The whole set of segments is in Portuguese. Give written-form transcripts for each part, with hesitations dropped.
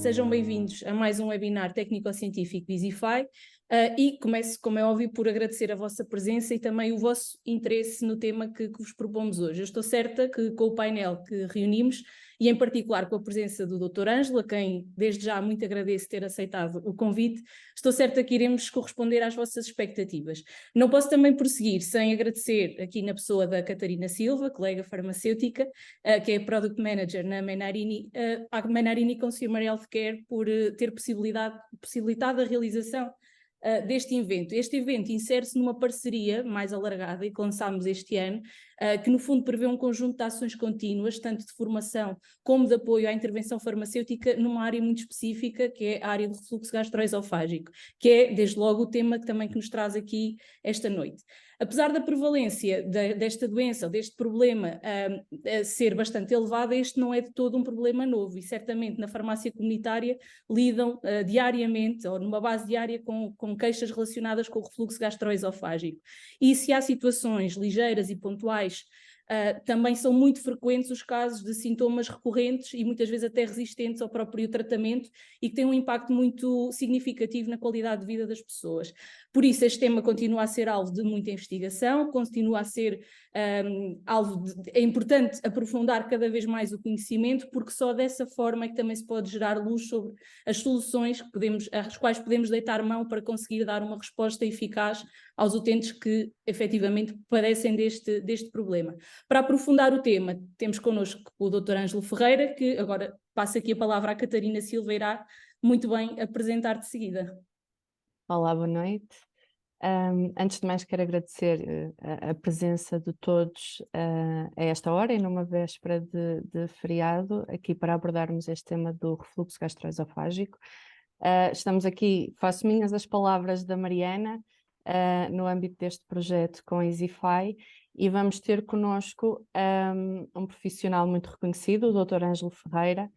Sejam bem-vindos a mais um webinar técnico-científico de EasyFi e começo, como é óbvio, por agradecer a vossa presença e também o vosso interesse no tema que vos propomos hoje. Eu estou certa que com o painel que reunimos e em particular com a presença do Dr. Ângelo, a quem desde já muito agradeço ter aceitado o convite, estou certa que iremos corresponder às vossas expectativas. Não posso também prosseguir sem agradecer aqui na pessoa da Catarina Silva, colega farmacêutica, que é Product Manager na Menarini, a Menarini Consumer Healthcare, por ter possibilitado a realização deste evento. Este evento insere-se numa parceria mais alargada e que lançámos este ano, que no fundo prevê um conjunto de ações contínuas, tanto de formação como de apoio à intervenção farmacêutica numa área muito específica, que é a área do refluxo gastroesofágico, que é desde logo o tema que nos traz aqui esta noite. Apesar da prevalência desta doença, ou deste problema, ser bastante elevada, este não é de todo um problema novo e certamente na farmácia comunitária lidam diariamente ou numa base diária com queixas relacionadas com o refluxo gastroesofágico. E se há situações ligeiras e pontuais, também são muito frequentes os casos de sintomas recorrentes e muitas vezes até resistentes ao próprio tratamento e que têm um impacto muito significativo na qualidade de vida das pessoas. Por isso, este tema continua a ser alvo de muita investigação, continua a ser é importante aprofundar cada vez mais o conhecimento, porque só dessa forma é que também se pode gerar luz sobre as soluções às quais podemos deitar mão para conseguir dar uma resposta eficaz aos utentes que efetivamente padecem deste problema. Para aprofundar o tema, temos connosco o Dr. Ângelo Ferreira, que agora passa aqui a palavra à Catarina Silva, irá muito bem apresentar de seguida. Olá, boa noite. Antes de mais quero agradecer a presença de todos a esta hora e numa véspera de feriado, aqui para abordarmos este tema do refluxo gastroesofágico. Estamos aqui, faço minhas as palavras da Mariana, no âmbito deste projeto com a EasyFi, e vamos ter connosco um profissional muito reconhecido, o Dr. Ângelo Ferreira.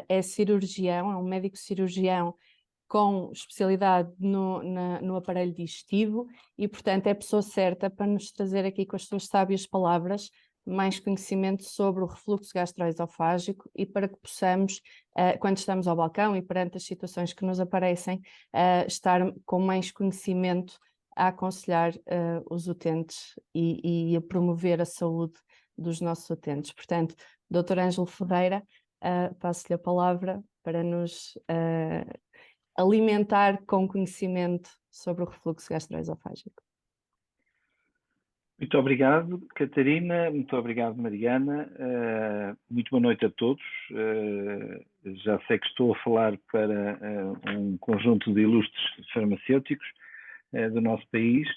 É cirurgião, é um médico cirurgião com especialidade no aparelho digestivo e, portanto, é a pessoa certa para nos trazer aqui com as suas sábias palavras mais conhecimento sobre o refluxo gastroesofágico e para que possamos, quando estamos ao balcão e perante as situações que nos aparecem, estar com mais conhecimento a aconselhar os utentes e a promover a saúde dos nossos utentes. Portanto, Dr. Ângelo Ferreira, passo-lhe a palavra para nos alimentar com conhecimento sobre o refluxo gastroesofágico. Muito obrigado, Catarina, muito obrigado, Mariana, muito boa noite a todos. Já sei que estou a falar para um conjunto de ilustres farmacêuticos do nosso país.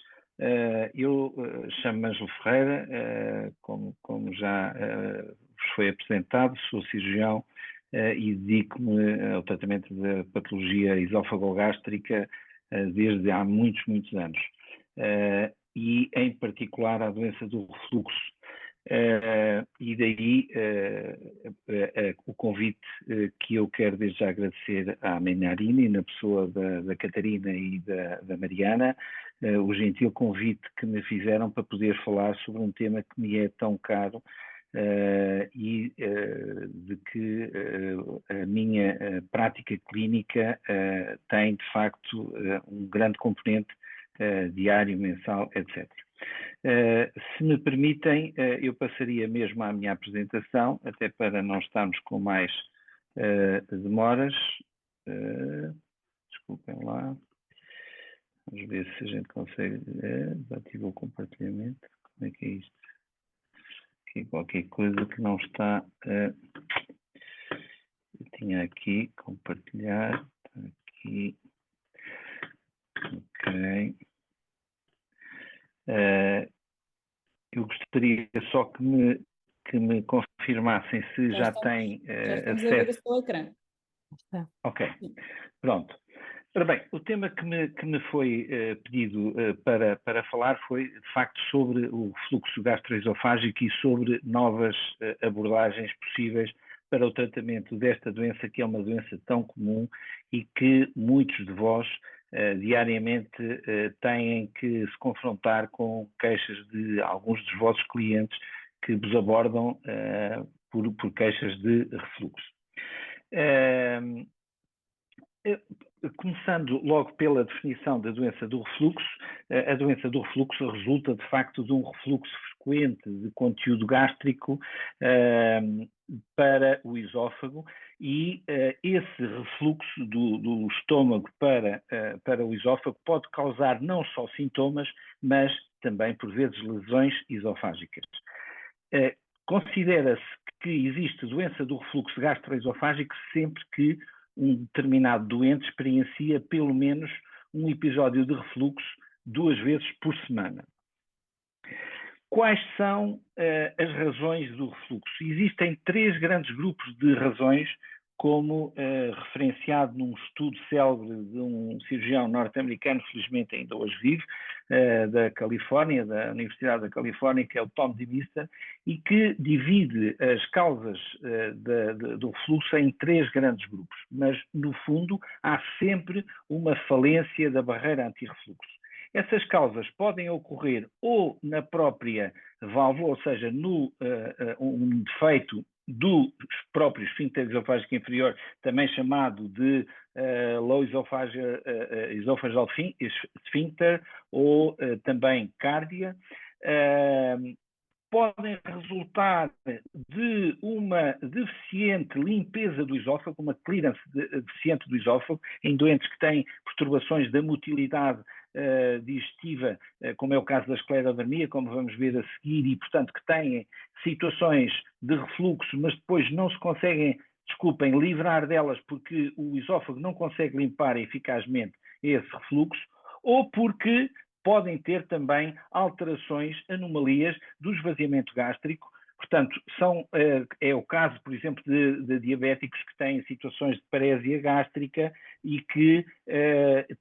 Eu chamo-me Ângelo Ferreira, como já vos foi apresentado, sou cirurgião e dedico-me ao tratamento da patologia esófago-gástrica desde há muitos anos. E em particular a doença do refluxo. E daí o convite que eu quero desde já agradecer à Menarini, na pessoa da Catarina e da Mariana, o gentil convite que me fizeram para poder falar sobre um tema que me é tão caro e de que a minha prática clínica tem de facto um grande componente diário, mensal, etc. Se me permitem, eu passaria mesmo à minha apresentação, até para não estarmos com mais demoras. Desculpem lá. Vamos ver se a gente consegue. Desativou o compartilhamento. Como é que é isto? Aqui qualquer coisa que não está. Eu tinha aqui compartilhar. Aqui. Ok. Eu gostaria só que me confirmassem se já têm estamos acesso. a ver o seu ecrã. Ok, pronto. Ora bem, o tema que me foi pedido para falar foi, de facto, sobre o refluxo gastroesofágico e sobre novas abordagens possíveis para o tratamento desta doença, que é uma doença tão comum e que muitos de vós diariamente têm que se confrontar com queixas de alguns dos vossos clientes que vos abordam por queixas de refluxo. Começando logo pela definição da doença do refluxo, a doença do refluxo resulta de facto de um refluxo frequente de conteúdo gástrico para o esófago e esse refluxo do estômago para o esófago pode causar não só sintomas, mas também, por vezes, lesões esofágicas. Considera-se que existe doença do refluxo gastroesofágico sempre que um determinado doente experiencia pelo menos um episódio de refluxo 2 vezes por semana. Quais são as razões do refluxo? Existem 3 grandes grupos de razões, como referenciado num estudo célebre de um cirurgião norte-americano, felizmente ainda hoje vive, da Califórnia, da Universidade da Califórnia, que é o Tom DeMissa, e que divide as causas do refluxo em 3 grandes grupos. Mas, no fundo, há sempre uma falência da barreira anti-refluxo. Essas causas podem ocorrer ou na própria válvula, ou seja, um defeito do próprio esfíncter esofágico inferior, também chamado de low esophageal sphincter ou também cárdia. Podem resultar de uma deficiente limpeza do esófago, uma clearance deficiente do esófago, em doentes que têm perturbações da motilidade digestiva, como é o caso da esclerodermia, como vamos ver a seguir, e, portanto, que têm situações de refluxo, mas depois não se conseguem, livrar delas porque o esófago não consegue limpar eficazmente esse refluxo, ou porque podem ter também alterações, anomalias do esvaziamento gástrico. Portanto, é o caso, por exemplo, de diabéticos que têm situações de parésia gástrica e que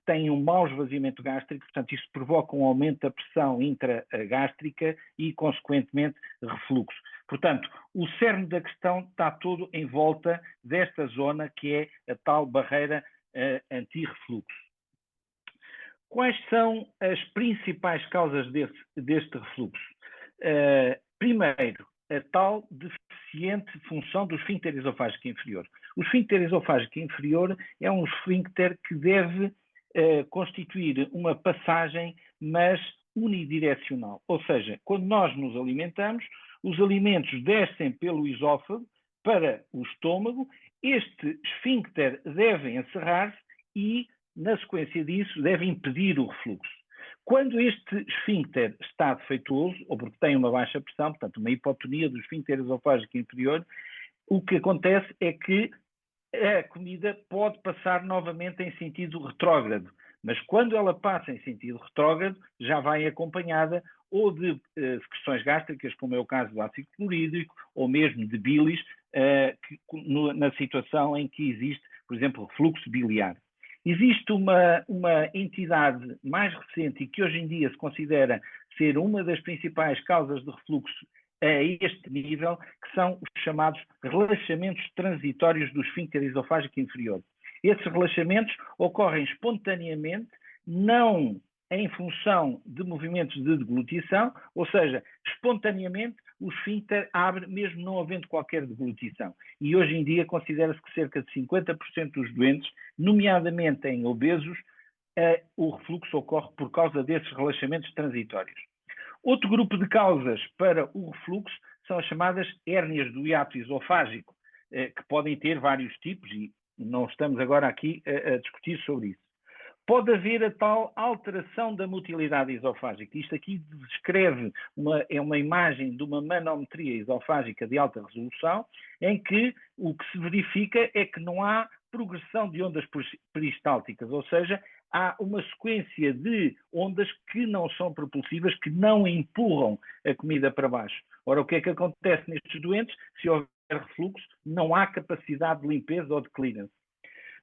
têm um mau esvaziamento gástrico. Portanto, isso provoca um aumento da pressão intragástrica e, consequentemente, refluxo. Portanto, o cerne da questão está todo em volta desta zona que é a tal barreira anti-refluxo. Quais são as principais causas deste refluxo? Primeiro, a tal deficiente função do esfíncter esofágico inferior. O esfíncter esofágico inferior é um esfíncter que deve constituir uma passagem, mas unidirecional. Ou seja, quando nós nos alimentamos, os alimentos descem pelo esófago para o estômago, este esfíncter deve encerrar-se e, na sequência disso, deve impedir o refluxo. Quando este esfíncter está defeituoso, ou porque tem uma baixa pressão, portanto, uma hipotonia do esfíncter esofágico inferior, o que acontece é que a comida pode passar novamente em sentido retrógrado, mas quando ela passa em sentido retrógrado, já vai acompanhada ou de secreções gástricas, como é o caso do ácido clorídrico, ou mesmo de bilis, na situação em que existe, por exemplo, refluxo biliar. Existe uma entidade mais recente e que hoje em dia se considera ser uma das principais causas de refluxo a este nível, que são os chamados relaxamentos transitórios do esfíncter esofágico inferior. Esses relaxamentos ocorrem espontaneamente, não em função de movimentos de deglutição, ou seja, espontaneamente o esfíncter abre mesmo não havendo qualquer deglutição. E hoje em dia considera-se que cerca de 50% dos doentes, nomeadamente em obesos, o refluxo ocorre por causa desses relaxamentos transitórios. Outro grupo de causas para o refluxo são as chamadas hérnias do hiato esofágico, que podem ter vários tipos e não estamos agora aqui a discutir sobre isso. Pode haver a tal alteração da motilidade esofágica. Isto aqui descreve uma imagem de uma manometria esofágica de alta resolução, em que o que se verifica é que não há progressão de ondas peristálticas, ou seja, há uma sequência de ondas que não são propulsivas, que não empurram a comida para baixo. Ora, o que é que acontece nestes doentes? Se houver refluxo, não há capacidade de limpeza ou de clearance.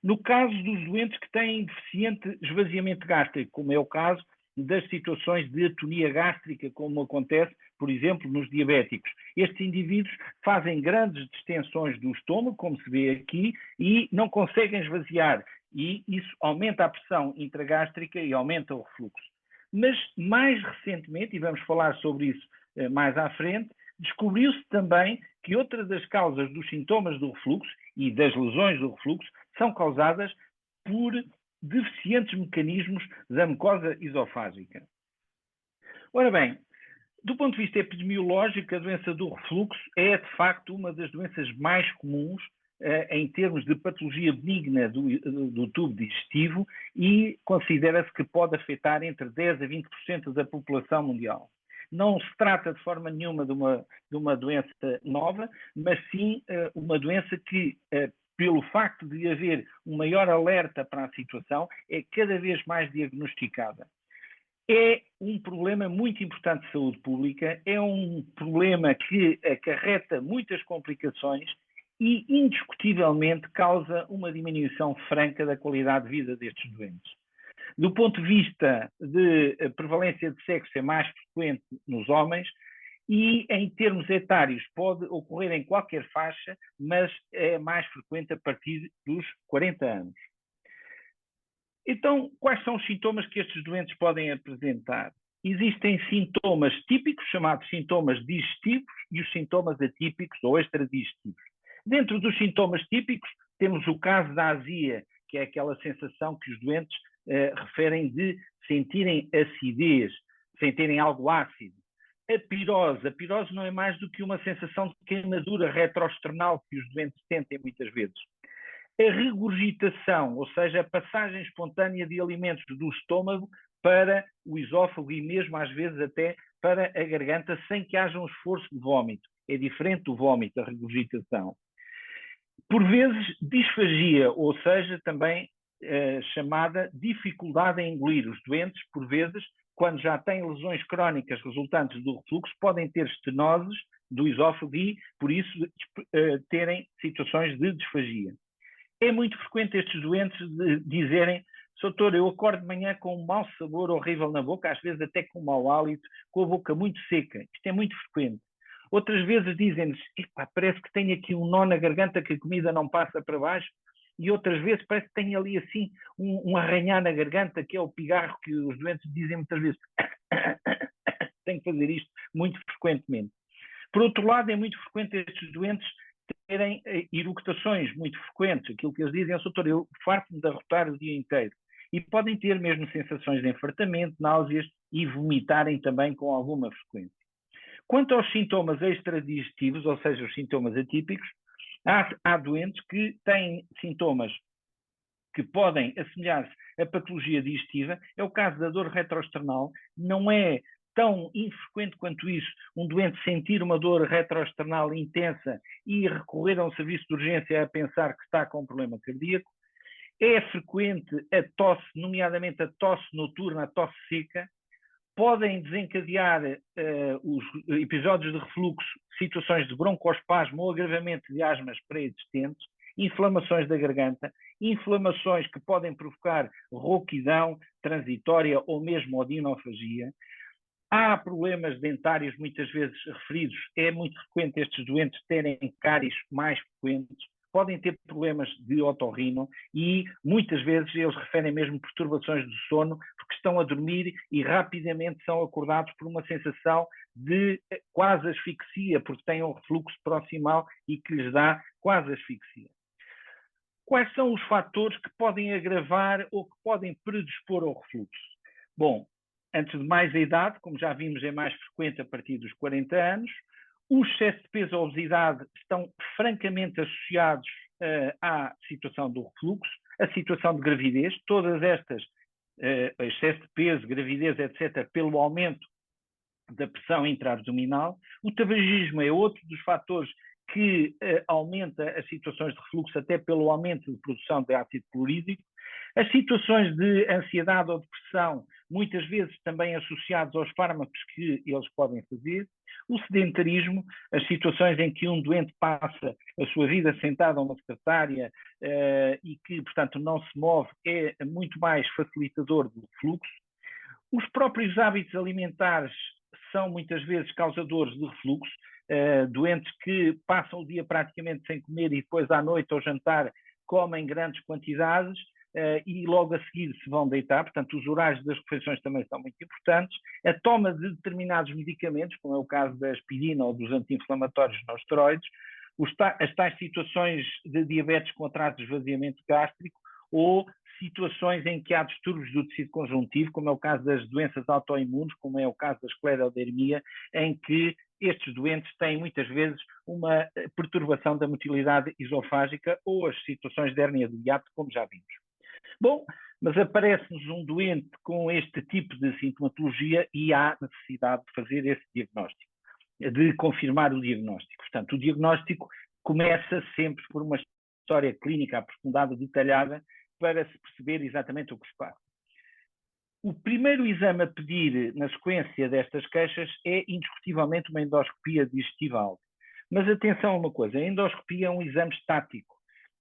No caso dos doentes que têm deficiente esvaziamento gástrico, como é o caso das situações de atonia gástrica, como acontece, por exemplo, nos diabéticos. Estes indivíduos fazem grandes distensões do estômago, como se vê aqui, e não conseguem esvaziar. E isso aumenta a pressão intragástrica e aumenta o refluxo. Mas, mais recentemente, e vamos falar sobre isso mais à frente, descobriu-se também que outra das causas dos sintomas do refluxo e das lesões do refluxo são causadas por deficientes mecanismos da mucosa esofágica. Ora bem, do ponto de vista epidemiológico, a doença do refluxo é, de facto, uma das doenças mais comuns em termos de patologia benigna do tubo digestivo e considera-se que pode afetar entre 10% a 20% da população mundial. Não se trata de forma nenhuma de uma doença nova, mas sim uma doença que, pelo facto de haver um maior alerta para a situação, é cada vez mais diagnosticada. É um problema muito importante de saúde pública, é um problema que acarreta muitas complicações e, indiscutivelmente, causa uma diminuição franca da qualidade de vida destes doentes. Do ponto de vista de prevalência de sexo, é mais frequente nos homens e, em termos etários, pode ocorrer em qualquer faixa, mas é mais frequente a partir dos 40 anos. Então, quais são os sintomas que estes doentes podem apresentar? Existem sintomas típicos, chamados sintomas digestivos, e os sintomas atípicos ou extradigestivos. Dentro dos sintomas típicos, temos o caso da azia, que é aquela sensação que os doentes referem de sentirem acidez, sentirem algo ácido. A pirose não é mais do que uma sensação de queimadura retroesternal que os doentes sentem muitas vezes. A regurgitação, ou seja, a passagem espontânea de alimentos do estômago para o esófago e mesmo às vezes até para a garganta sem que haja um esforço de vômito. É diferente do vômito, a regurgitação. Por vezes, disfagia, ou seja, também chamada dificuldade em engolir. Os doentes, por vezes, quando já têm lesões crónicas resultantes do refluxo, podem ter estenoses do esófago e, por isso, terem situações de disfagia. É muito frequente estes doentes dizerem: doutor, eu acordo de manhã com um mau sabor horrível na boca, às vezes até com um mau hálito, com a boca muito seca. Isto é muito frequente. Outras vezes dizem-nos: parece que tenho aqui um nó na garganta que a comida não passa para baixo. E outras vezes parece que tem ali assim um arranhar na garganta, que é o pigarro que os doentes dizem muitas vezes. Tenho que fazer isto muito frequentemente. Por outro lado, é muito frequente estes doentes terem eructações muito frequentes. Aquilo que eles dizem é: doutor, eu farto-me de arrotar o dia inteiro. E podem ter mesmo sensações de enfartamento, náuseas e vomitarem também com alguma frequência. Quanto aos sintomas extradigestivos, ou seja, os sintomas atípicos, há doentes que têm sintomas que podem assemelhar-se à patologia digestiva. É o caso da dor retroesternal. Não é tão infrequente quanto isso um doente sentir uma dor retroesternal intensa e recorrer a um serviço de urgência a pensar que está com um problema cardíaco. É frequente a tosse, nomeadamente a tosse noturna, a tosse seca. Podem desencadear os episódios de refluxo, situações de broncoespasmo ou agravamento de asmas pré-existentes, inflamações da garganta, inflamações que podem provocar rouquidão transitória ou mesmo odinofagia. Há problemas dentários muitas vezes referidos. É muito frequente estes doentes terem cáries mais frequentes. Podem ter problemas de otorrino e muitas vezes eles referem mesmo perturbações do sono porque estão a dormir e rapidamente são acordados por uma sensação de quase asfixia, porque têm um refluxo proximal e que lhes dá quase asfixia. Quais são os fatores que podem agravar ou que podem predispor ao refluxo? Bom, antes de mais, a idade, como já vimos, é mais frequente a partir dos 40 anos. O excesso de peso e a obesidade estão francamente associados à situação do refluxo, à situação de gravidez. Todas estas, excesso de peso, gravidez, etc., pelo aumento da pressão intra-abdominal. O tabagismo é outro dos fatores que aumenta as situações de refluxo, até pelo aumento de produção de ácido clorídrico. As situações de ansiedade ou depressão, muitas vezes também associados aos fármacos que eles podem fazer. O sedentarismo, as situações em que um doente passa a sua vida sentado a uma secretária e que, portanto, não se move, é muito mais facilitador do refluxo. Os próprios hábitos alimentares são muitas vezes causadores de refluxo. Doentes que passam o dia praticamente sem comer e depois à noite ao jantar comem grandes quantidades e logo a seguir se vão deitar. Portanto, os horários das refeições também são muito importantes. A toma de determinados medicamentos, como é o caso da aspirina ou dos anti-inflamatórios não esteroides, as tais situações de diabetes com atraso de esvaziamento gástrico ou situações em que há distúrbios do tecido conjuntivo, como é o caso das doenças autoimunes, como é o caso da esclerodermia, em que estes doentes têm muitas vezes uma perturbação da motilidade esofágica ou as situações de hérnia do hiato, como já vimos. Bom, mas aparece-nos um doente com este tipo de sintomatologia e há necessidade de fazer esse diagnóstico, de confirmar o diagnóstico. Portanto, o diagnóstico começa sempre por uma história clínica aprofundada, detalhada, para se perceber exatamente o que se passa. O primeiro exame a pedir na sequência destas queixas é indiscutivelmente uma endoscopia digestival. Mas atenção a uma coisa, a endoscopia é um exame estático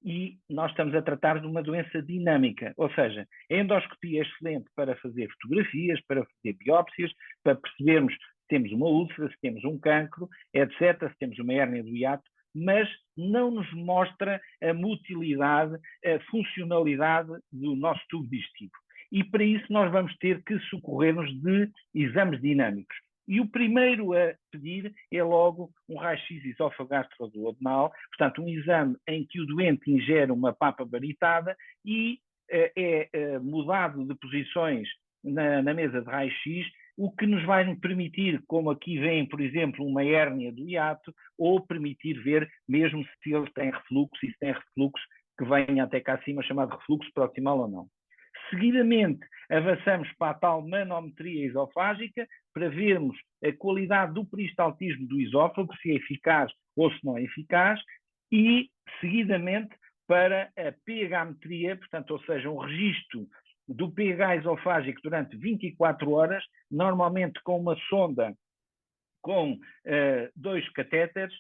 e nós estamos a tratar de uma doença dinâmica, ou seja, a endoscopia é excelente para fazer fotografias, para fazer biópsias, para percebermos se temos uma úlcera, se temos um cancro, etc., se temos uma hérnia do hiato, mas não nos mostra a motilidade, a funcionalidade do nosso tubo digestivo. E para isso nós vamos ter que socorrer-nos de exames dinâmicos. E o primeiro a pedir é logo um raio-x esófago-gastroduodenal, portanto um exame em que o doente ingere uma papa baritada e é mudado de posições na mesa de raio-x, o que nos vai permitir, como aqui vem, por exemplo, uma hérnia do hiato, ou permitir ver mesmo se ele tem refluxo, e se tem refluxo que venha até cá acima, chamado refluxo proximal ou não. Seguidamente, avançamos para a tal manometria esofágica, para vermos a qualidade do peristaltismo do esófago, se é eficaz ou se não é eficaz, e, seguidamente, para a pH-metria, portanto, ou seja, um registro do pH esofágico durante 24 horas, normalmente com uma sonda com 2 catéteres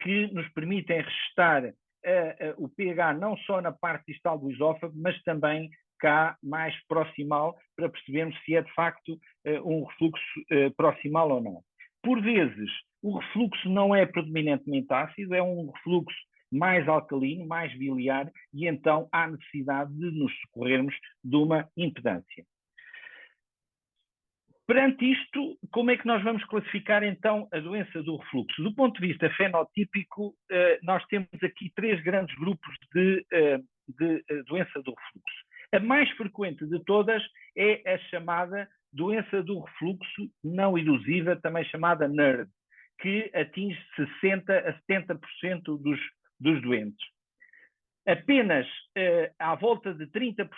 que nos permitem registar o pH não só na parte distal do esófago, mas também cá mais proximal, para percebermos se é de facto um refluxo proximal ou não. Por vezes, o refluxo não é predominantemente ácido, é um refluxo mais alcalino, mais biliar, e então há necessidade de nos socorrermos de uma impedância. Perante isto, como é que nós vamos classificar então a doença do refluxo? Do ponto de vista fenotípico, nós temos aqui 3 grandes grupos de doença do refluxo. A mais frequente de todas é a chamada doença do refluxo não erosiva, também chamada NERD, que atinge 60% a 70% dos doentes. Apenas à volta de 30%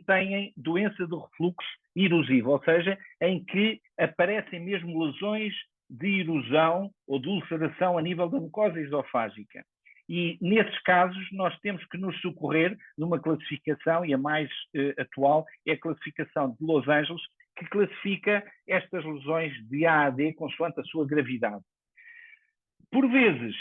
têm doença do refluxo erosivo, ou seja, em que aparecem mesmo lesões de erosão ou de ulceração a nível da mucosa esofágica. E, nesses casos, nós temos que nos socorrer numa classificação, e a mais atual é a classificação de Los Angeles, que classifica estas lesões de A a D consoante a sua gravidade. Por vezes,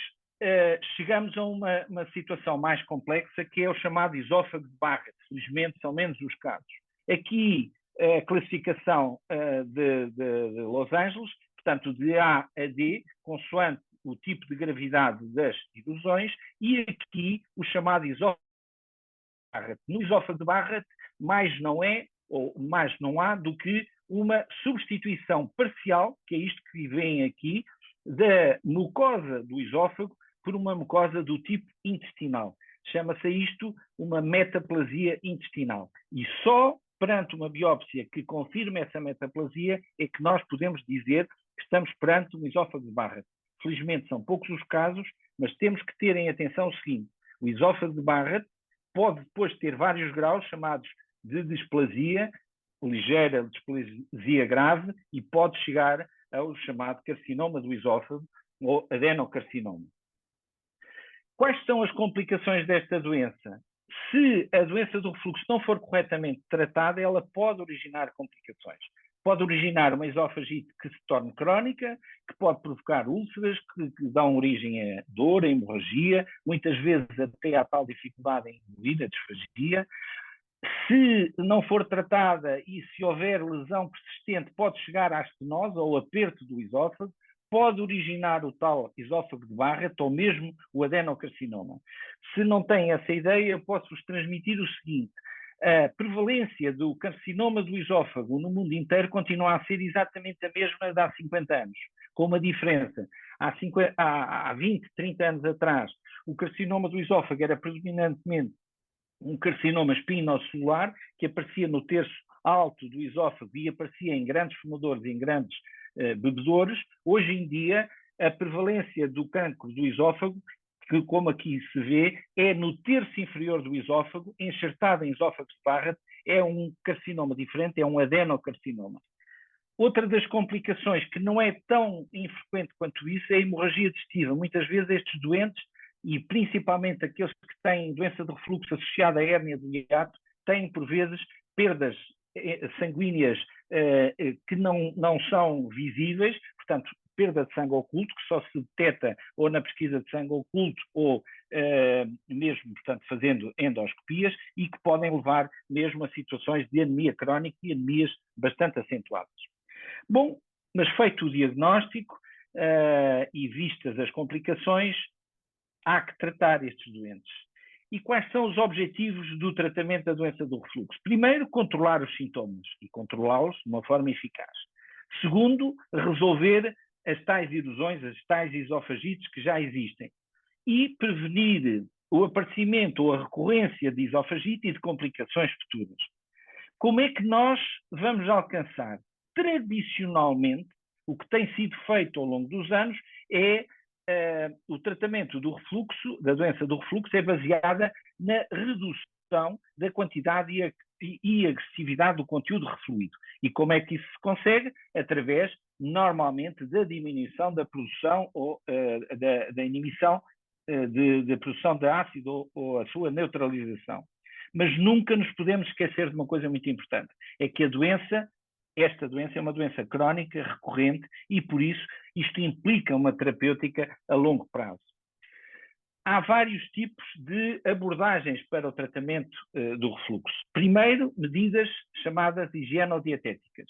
chegamos a uma situação mais complexa, que é o chamado esófago de Barrett. Felizmente, são menos os casos. Aqui, a classificação de Los Angeles, portanto, de A a D, consoante o tipo de gravidade das erosões, e aqui o chamado esófago de Barrett. No esófago de Barrett, mais não é, ou mais não há, do que uma substituição parcial, que é isto que vem aqui, da mucosa do esófago por uma mucosa do tipo intestinal. Chama-se isto uma metaplasia intestinal. E só perante uma biópsia que confirme essa metaplasia é que nós podemos dizer que estamos perante um esófago de Barrett. Felizmente são poucos os casos, mas temos que ter em atenção o seguinte: o esófago de Barrett pode depois ter vários graus, chamados de displasia, ligeira displasia grave, e pode chegar ao chamado carcinoma do esófago ou adenocarcinoma. Quais são as complicações desta doença? Se a doença do refluxo não for corretamente tratada, ela pode originar complicações. Pode originar uma esofagite que se torne crónica, que pode provocar úlceras, que dão origem a dor, a hemorragia, muitas vezes até à tal dificuldade em engolir, a disfagia. Se não for tratada e se houver lesão persistente, pode chegar à estenose ou aperto do esófago, pode originar o tal esófago de Barrett ou mesmo o adenocarcinoma. Se não têm essa ideia, posso-vos transmitir o seguinte: a prevalência do carcinoma do esófago no mundo inteiro continua a ser exatamente a mesma de há 50 anos, com uma diferença. Há 20, 30 anos atrás, o carcinoma do esófago era predominantemente um carcinoma espinocelular que aparecia no terço alto do esófago e aparecia em grandes fumadores e em grandes bebedores. Hoje em dia, a prevalência do cancro do esófago, que como aqui se vê, é no terço inferior do esófago, enxertado em esófago de Barrett, é um carcinoma diferente, é um adenocarcinoma. Outra das complicações, que não é tão infrequente quanto isso, é a hemorragia digestiva. Muitas vezes estes doentes, e principalmente aqueles que têm doença de refluxo associada à hérnia do hiato, têm por vezes perdas sanguíneas que não são visíveis, portanto, perda de sangue oculto, que só se detecta ou na pesquisa de sangue oculto ou mesmo, portanto, fazendo endoscopias, e que podem levar mesmo a situações de anemia crónica e anemias bastante acentuadas. Bom, mas feito o diagnóstico e vistas as complicações, há que tratar estes doentes. E quais são os objetivos do tratamento da doença do refluxo? Primeiro, controlar os sintomas e controlá-los de uma forma eficaz. Segundo, resolver as tais erosões, as tais esofagites que já existem. E prevenir o aparecimento ou a recorrência de esofagite e de complicações futuras. Como é que nós vamos alcançar? Tradicionalmente, o que tem sido feito ao longo dos anos é o tratamento do refluxo, da doença do refluxo, é baseada na redução da quantidade e agressividade do conteúdo refluído. E como é que isso se consegue? Através, normalmente, da diminuição da produção ou da inibição da produção de ácido ou a sua neutralização. Mas nunca nos podemos esquecer de uma coisa muito importante, é que esta doença é uma doença crónica, recorrente, e por isso isto implica uma terapêutica a longo prazo. Há vários tipos de abordagens para o tratamento do refluxo. Primeiro, medidas chamadas higienodietéticas.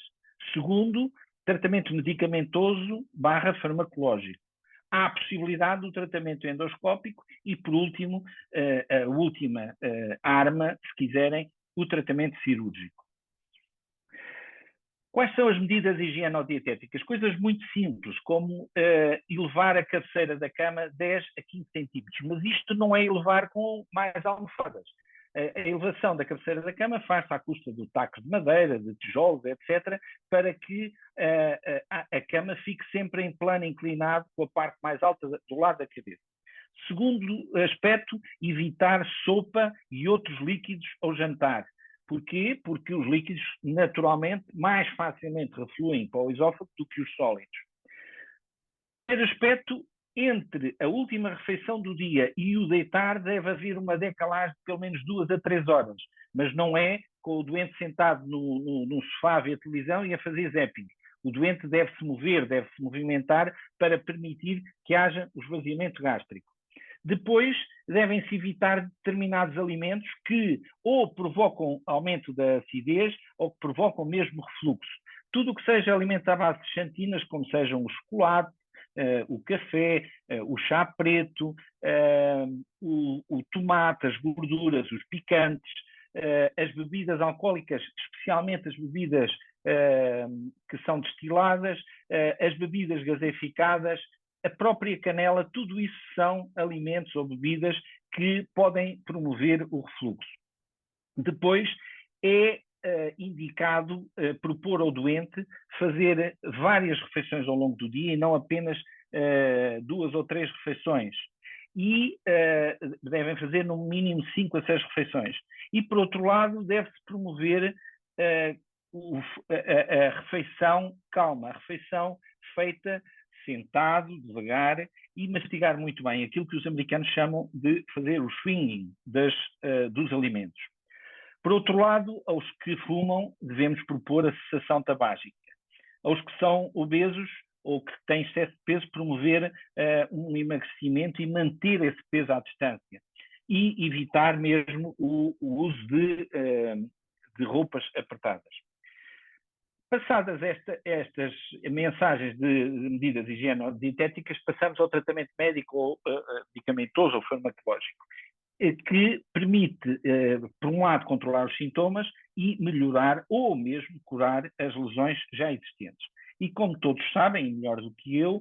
Segundo, tratamento medicamentoso / farmacológico. Há a possibilidade do tratamento endoscópico e, por último, a última arma, se quiserem, o tratamento cirúrgico. Quais são as medidas higienodietéticas? Coisas muito simples, como elevar a cabeceira da cama 10 a 15 centímetros, mas isto não é elevar com mais almofadas. A elevação da cabeceira da cama faz-se à custa do taco de madeira, de tijolos, etc., para que a cama fique sempre em plano inclinado, com a parte mais alta do lado da cabeça. Segundo aspecto, evitar sopa e outros líquidos ao jantar. Porquê? Porque os líquidos, naturalmente, mais facilmente refluem para o esófago do que os sólidos. Terceiro aspecto, entre a última refeição do dia e o deitar deve haver uma decalagem de pelo menos 2 a 3 horas, mas não é com o doente sentado no sofá a ver televisão e a fazer zapping. O doente deve-se mover, deve-se movimentar para permitir que haja o esvaziamento gástrico. Depois, devem-se evitar determinados alimentos que ou provocam aumento da acidez ou que provocam mesmo refluxo. Tudo o que seja alimentos à base de xantinas, como sejam o chocolate, o café, o chá preto, o tomate, as gorduras, os picantes, as bebidas alcoólicas, especialmente as bebidas que são destiladas, as bebidas gaseificadas, a própria canela, tudo isso são alimentos ou bebidas que podem promover o refluxo. Depois é indicado propor ao doente fazer várias refeições ao longo do dia e não apenas 2 ou 3 refeições. E devem fazer no mínimo 5 a 6 refeições. E, por outro lado, deve-se promover a refeição calma, a refeição feita sentado, devagar, e mastigar muito bem, aquilo que os americanos chamam de fazer o swinging dos alimentos. Por outro lado, aos que fumam, devemos propor a cessação tabágica. Aos que são obesos ou que têm excesso de peso, promover um emagrecimento e manter esse peso à distância. E evitar mesmo o uso de roupas apertadas. Passadas estas mensagens de medidas higienodietéticas, passamos ao tratamento médico ou medicamentoso ou farmacológico, que permite, por um lado, controlar os sintomas e melhorar ou mesmo curar as lesões já existentes. E como todos sabem, melhor do que eu,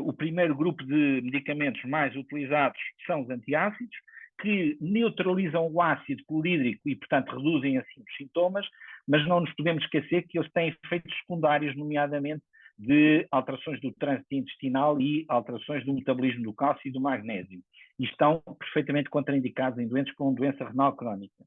o primeiro grupo de medicamentos mais utilizados são os antiácidos, que neutralizam o ácido clorídrico e, portanto, reduzem assim os sintomas, mas não nos podemos esquecer que eles têm efeitos secundários, nomeadamente de alterações do trânsito intestinal e alterações do metabolismo do cálcio e do magnésio. E estão perfeitamente contraindicados em doentes com doença renal crónica.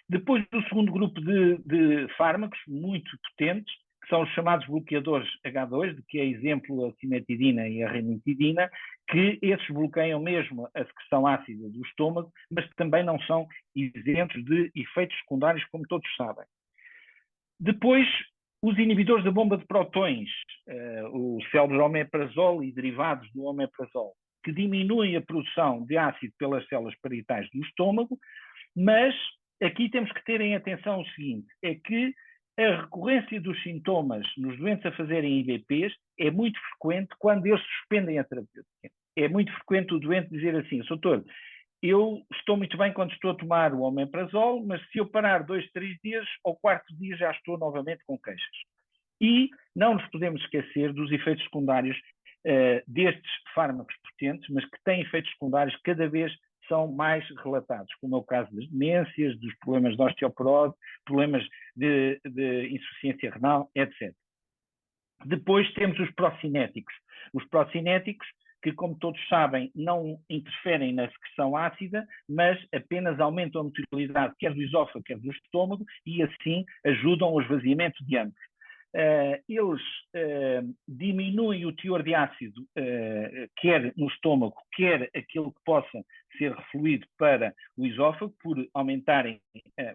Depois do segundo grupo de fármacos muito potentes, que são os chamados bloqueadores H2, de que é exemplo a cimetidina e a ranitidina, que esses bloqueiam mesmo a secreção ácida do estômago, mas também não são isentos de efeitos secundários, como todos sabem. Depois, os inibidores da bomba de protões, o celebromeprazol e derivados do omeprazol, que diminuem a produção de ácido pelas células parietais do estômago, mas aqui temos que ter em atenção o seguinte, é que a recorrência dos sintomas nos doentes a fazerem IBPs é muito frequente quando eles suspendem a terapêutica. É muito frequente o doente dizer assim, doutor, eu estou muito bem quando estou a tomar o omeprazol, mas se eu parar 2, 3 dias, ao quarto dia já estou novamente com queixas. E não nos podemos esquecer dos efeitos secundários destes fármacos potentes, mas que têm efeitos secundários cada vez são mais relatados, como é o caso das demências, dos problemas de osteoporose, problemas de insuficiência renal, etc. Depois temos os procinéticos. Os procinéticos, que, como todos sabem, não interferem na secreção ácida, mas apenas aumentam a motilidade quer do esófago, quer do estômago, e assim ajudam ao esvaziamento de ambos. Eles diminuem o teor de ácido, quer no estômago, quer aquilo que possa ser refluído para o esófago, por aumentarem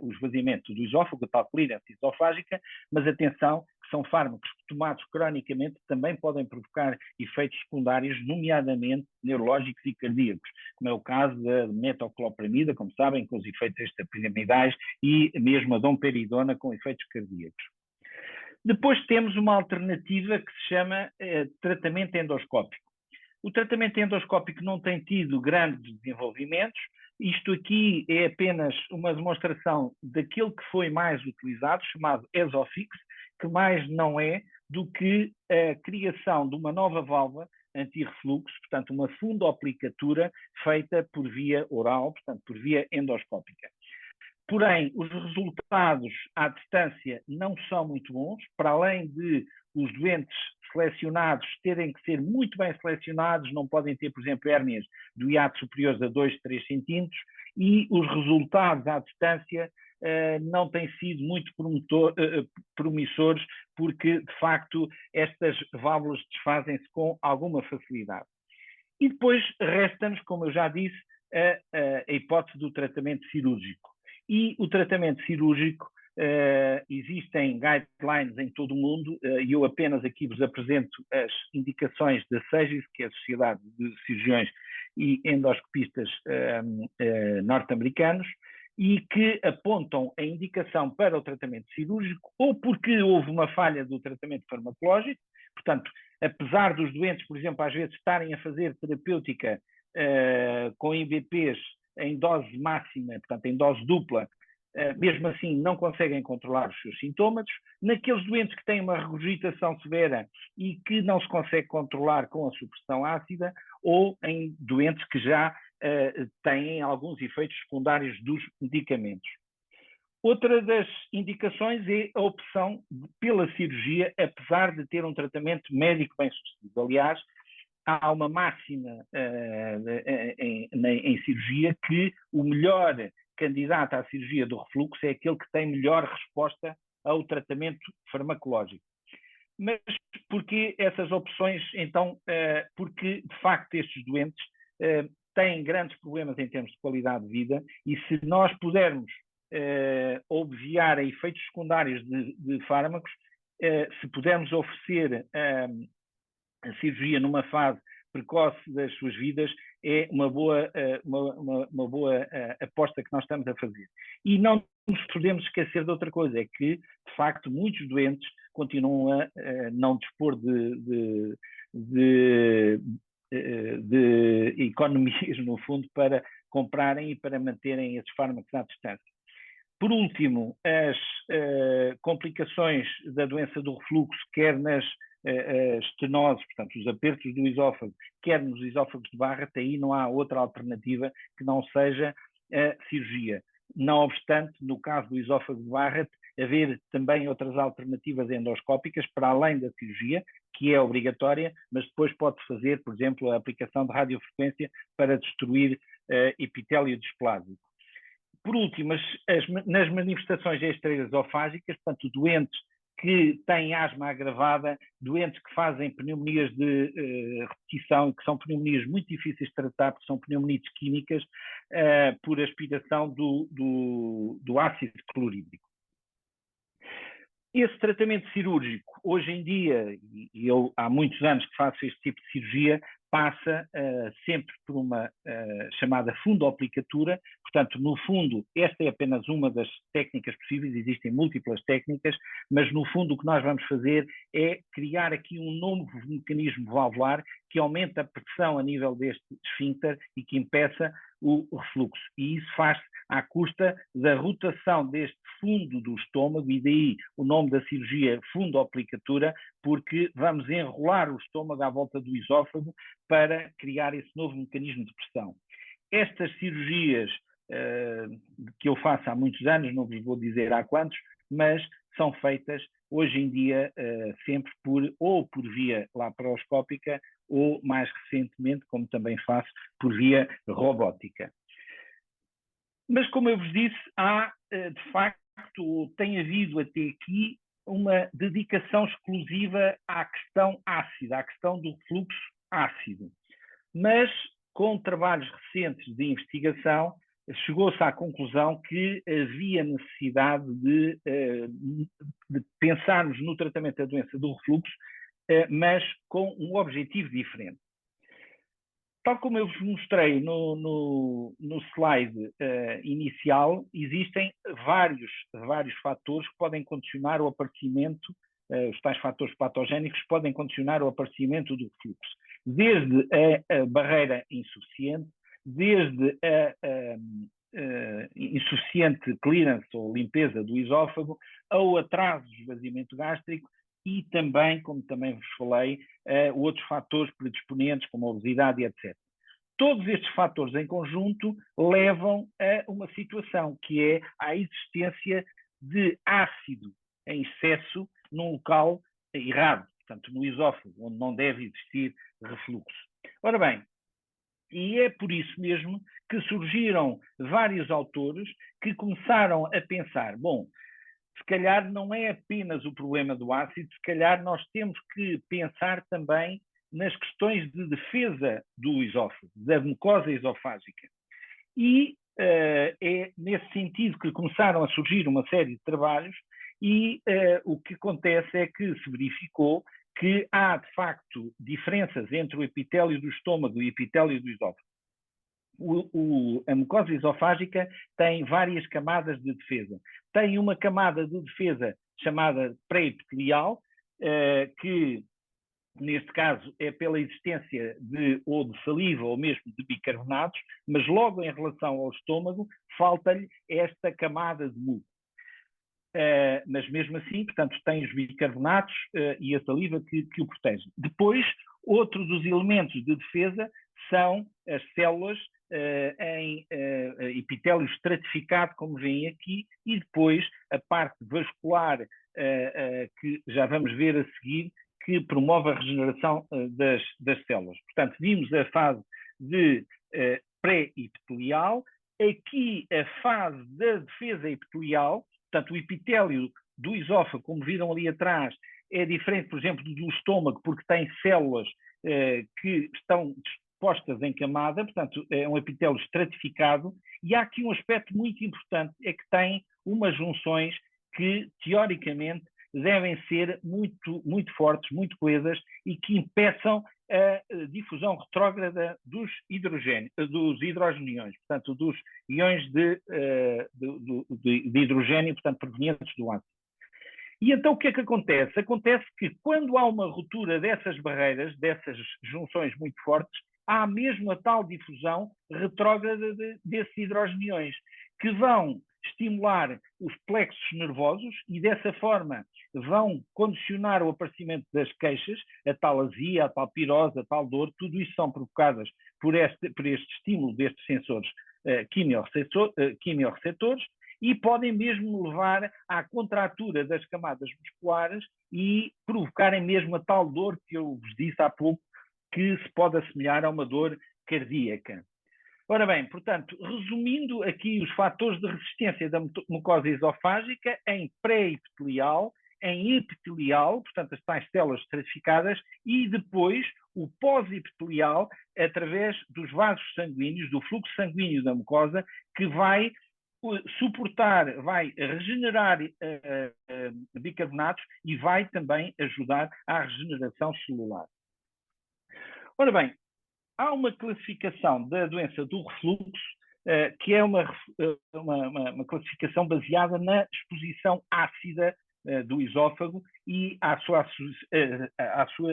o esvaziamento do esófago, a tal clearance esofágica, mas atenção, que são fármacos que, tomados cronicamente, também podem provocar efeitos secundários, nomeadamente neurológicos e cardíacos, como é o caso da metoclopramida, como sabem, com os efeitos extrapiramidais, e mesmo a domperidona com efeitos cardíacos. Depois temos uma alternativa que se chama tratamento endoscópico. O tratamento endoscópico não tem tido grandes desenvolvimentos. Isto aqui é apenas uma demonstração daquilo que foi mais utilizado, chamado Esofix, que mais não é do que a criação de uma nova válvula anti-refluxo, portanto, uma fundoaplicatura feita por via oral, portanto, por via endoscópica. Porém, os resultados à distância não são muito bons, para além de os doentes selecionados terem que ser muito bem selecionados, não podem ter, por exemplo, hérnias do hiato superiores a 2, 3 centímetros, e os resultados à distância não têm sido muito promissores, porque, de facto, estas válvulas desfazem-se com alguma facilidade. E depois resta-nos, como eu já disse, a hipótese do tratamento cirúrgico. E o tratamento cirúrgico, existem guidelines em todo o mundo, e eu apenas aqui vos apresento as indicações da SEGIS, que é a Sociedade de Cirurgiões e Endoscopistas norte-americanos, e que apontam a indicação para o tratamento cirúrgico, ou porque houve uma falha do tratamento farmacológico, portanto, apesar dos doentes, por exemplo, às vezes estarem a fazer terapêutica com IBPs em dose máxima, portanto, em dose dupla, mesmo assim não conseguem controlar os seus sintomas. Naqueles doentes que têm uma regurgitação severa e que não se consegue controlar com a supressão ácida, ou em doentes que já têm alguns efeitos secundários dos medicamentos. Outra das indicações é a opção pela cirurgia, apesar de ter um tratamento médico bem sucedido. Aliás, há uma máxima em cirurgia que o melhor candidato à cirurgia do refluxo é aquele que tem melhor resposta ao tratamento farmacológico. Mas porquê essas opções? Então, porque, de facto, estes doentes têm grandes problemas em termos de qualidade de vida, e se nós pudermos obviar a efeitos secundários de fármacos, se pudermos oferecer a cirurgia numa fase precoce das suas vidas, é uma boa aposta que nós estamos a fazer. E não nos podemos esquecer de outra coisa, é que, de facto, muitos doentes continuam a não dispor de economias, no fundo, para comprarem e para manterem esses fármacos à distância. Por último, as complicações da doença do refluxo, quer nas estenoses, portanto, os apertos do esófago, quer nos esófagos de Barrett, aí não há outra alternativa que não seja a cirurgia. Não obstante, no caso do esófago de Barrett, haver também outras alternativas endoscópicas para além da cirurgia, que é obrigatória, mas depois pode fazer, por exemplo, a aplicação de radiofrequência para destruir epitélio displásico. Por último, nas manifestações extraesofágicas, portanto, doentes que têm asma agravada, doentes que fazem pneumonias de repetição, que são pneumonias muito difíceis de tratar, porque são pneumonias químicas, por aspiração do ácido clorídrico. Esse tratamento cirúrgico, hoje em dia, e eu há muitos anos que faço este tipo de cirurgia, passa sempre por uma chamada fundoaplicatura. Portanto, no fundo, esta é apenas uma das técnicas possíveis, existem múltiplas técnicas, mas no fundo o que nós vamos fazer é criar aqui um novo mecanismo valvular que aumenta a pressão a nível deste esfíncter e que impeça o refluxo. E isso faz-se à custa da rotação deste fundo do estômago, e daí o nome da cirurgia fundoaplicatura, porque vamos enrolar o estômago à volta do esófago para criar esse novo mecanismo de pressão. Estas cirurgias que eu faço há muitos anos, não vos vou dizer há quantos, mas são feitas hoje em dia sempre ou por via laparoscópica ou, mais recentemente, como também faço, por via robótica. Mas, como eu vos disse, há, de facto, tem havido até aqui uma dedicação exclusiva à questão ácida, à questão do refluxo ácido. Mas, com trabalhos recentes de investigação, chegou-se à conclusão que havia necessidade de pensarmos no tratamento da doença do refluxo, mas com um objetivo diferente. Tal como eu vos mostrei no slide inicial, existem vários fatores que podem condicionar o aparecimento, os tais fatores patogénicos podem condicionar o aparecimento do refluxo. Desde a barreira insuficiente, desde a insuficiente clearance ou limpeza do esófago, ao atraso do esvaziamento gástrico e também, como também vos falei, outros fatores predisponentes, como a obesidade, etc. Todos estes fatores em conjunto levam a uma situação que é a existência de ácido em excesso num local errado, portanto no esófago, onde não deve existir refluxo. Ora bem, e é por isso mesmo que surgiram vários autores que começaram a pensar, bom, se calhar não é apenas o problema do ácido, se calhar nós temos que pensar também nas questões de defesa do esófago, da mucosa esofágica. E é nesse sentido que começaram a surgir uma série de trabalhos e o que acontece é que se verificou que há, de facto, diferenças entre o epitélio do estômago e o epitélio do esófago. A mucosa esofágica tem várias camadas de defesa. Tem uma camada de defesa chamada pré-epitelial, que, neste caso, é pela existência ou de saliva ou mesmo de bicarbonatos, mas logo em relação ao estômago, falta-lhe esta camada de muco. Mas mesmo assim, portanto, tem os bicarbonatos e a saliva que o protegem. Depois, outro dos elementos de defesa são as células em epitélio estratificado, como veem aqui, e depois a parte vascular, que já vamos ver a seguir, que promove a regeneração das células. Portanto, vimos a fase de pré-epitelial, aqui a fase da defesa epitelial. Portanto, o epitélio do esófago, como viram ali atrás, é diferente, por exemplo, do estômago, porque tem células que estão dispostas em camada, portanto, é um epitélio estratificado, e há aqui um aspecto muito importante, é que tem umas junções que, teoricamente, devem ser muito, muito fortes, muito coesas, e que impeçam a difusão retrógrada dos hidrogeniões, portanto, dos iões de hidrogênio, portanto, provenientes do ácido. E então o que é que acontece? Acontece que quando há uma ruptura dessas barreiras, dessas junções muito fortes, há mesmo a tal difusão retrógrada desses hidrogeniões, que vão estimular os plexos nervosos e, dessa forma, vão condicionar o aparecimento das queixas, a tal azia, a tal pirose, a tal dor, tudo isso são provocadas por este estímulo destes sensores quimiorreceptores e podem mesmo levar à contratura das camadas musculares e provocarem mesmo a tal dor que eu vos disse há pouco, que se pode assemelhar a uma dor cardíaca. Ora bem, portanto, resumindo aqui os fatores de resistência da mucosa esofágica em pré-epitelial, em epitelial, portanto, as tais células estratificadas, e depois o pós-epitelial, através dos vasos sanguíneos, do fluxo sanguíneo da mucosa, que vai suportar, vai regenerar bicarbonatos e vai também ajudar à regeneração celular. Ora bem, há uma classificação da doença do refluxo, que é uma classificação baseada na exposição ácida do esófago e à sua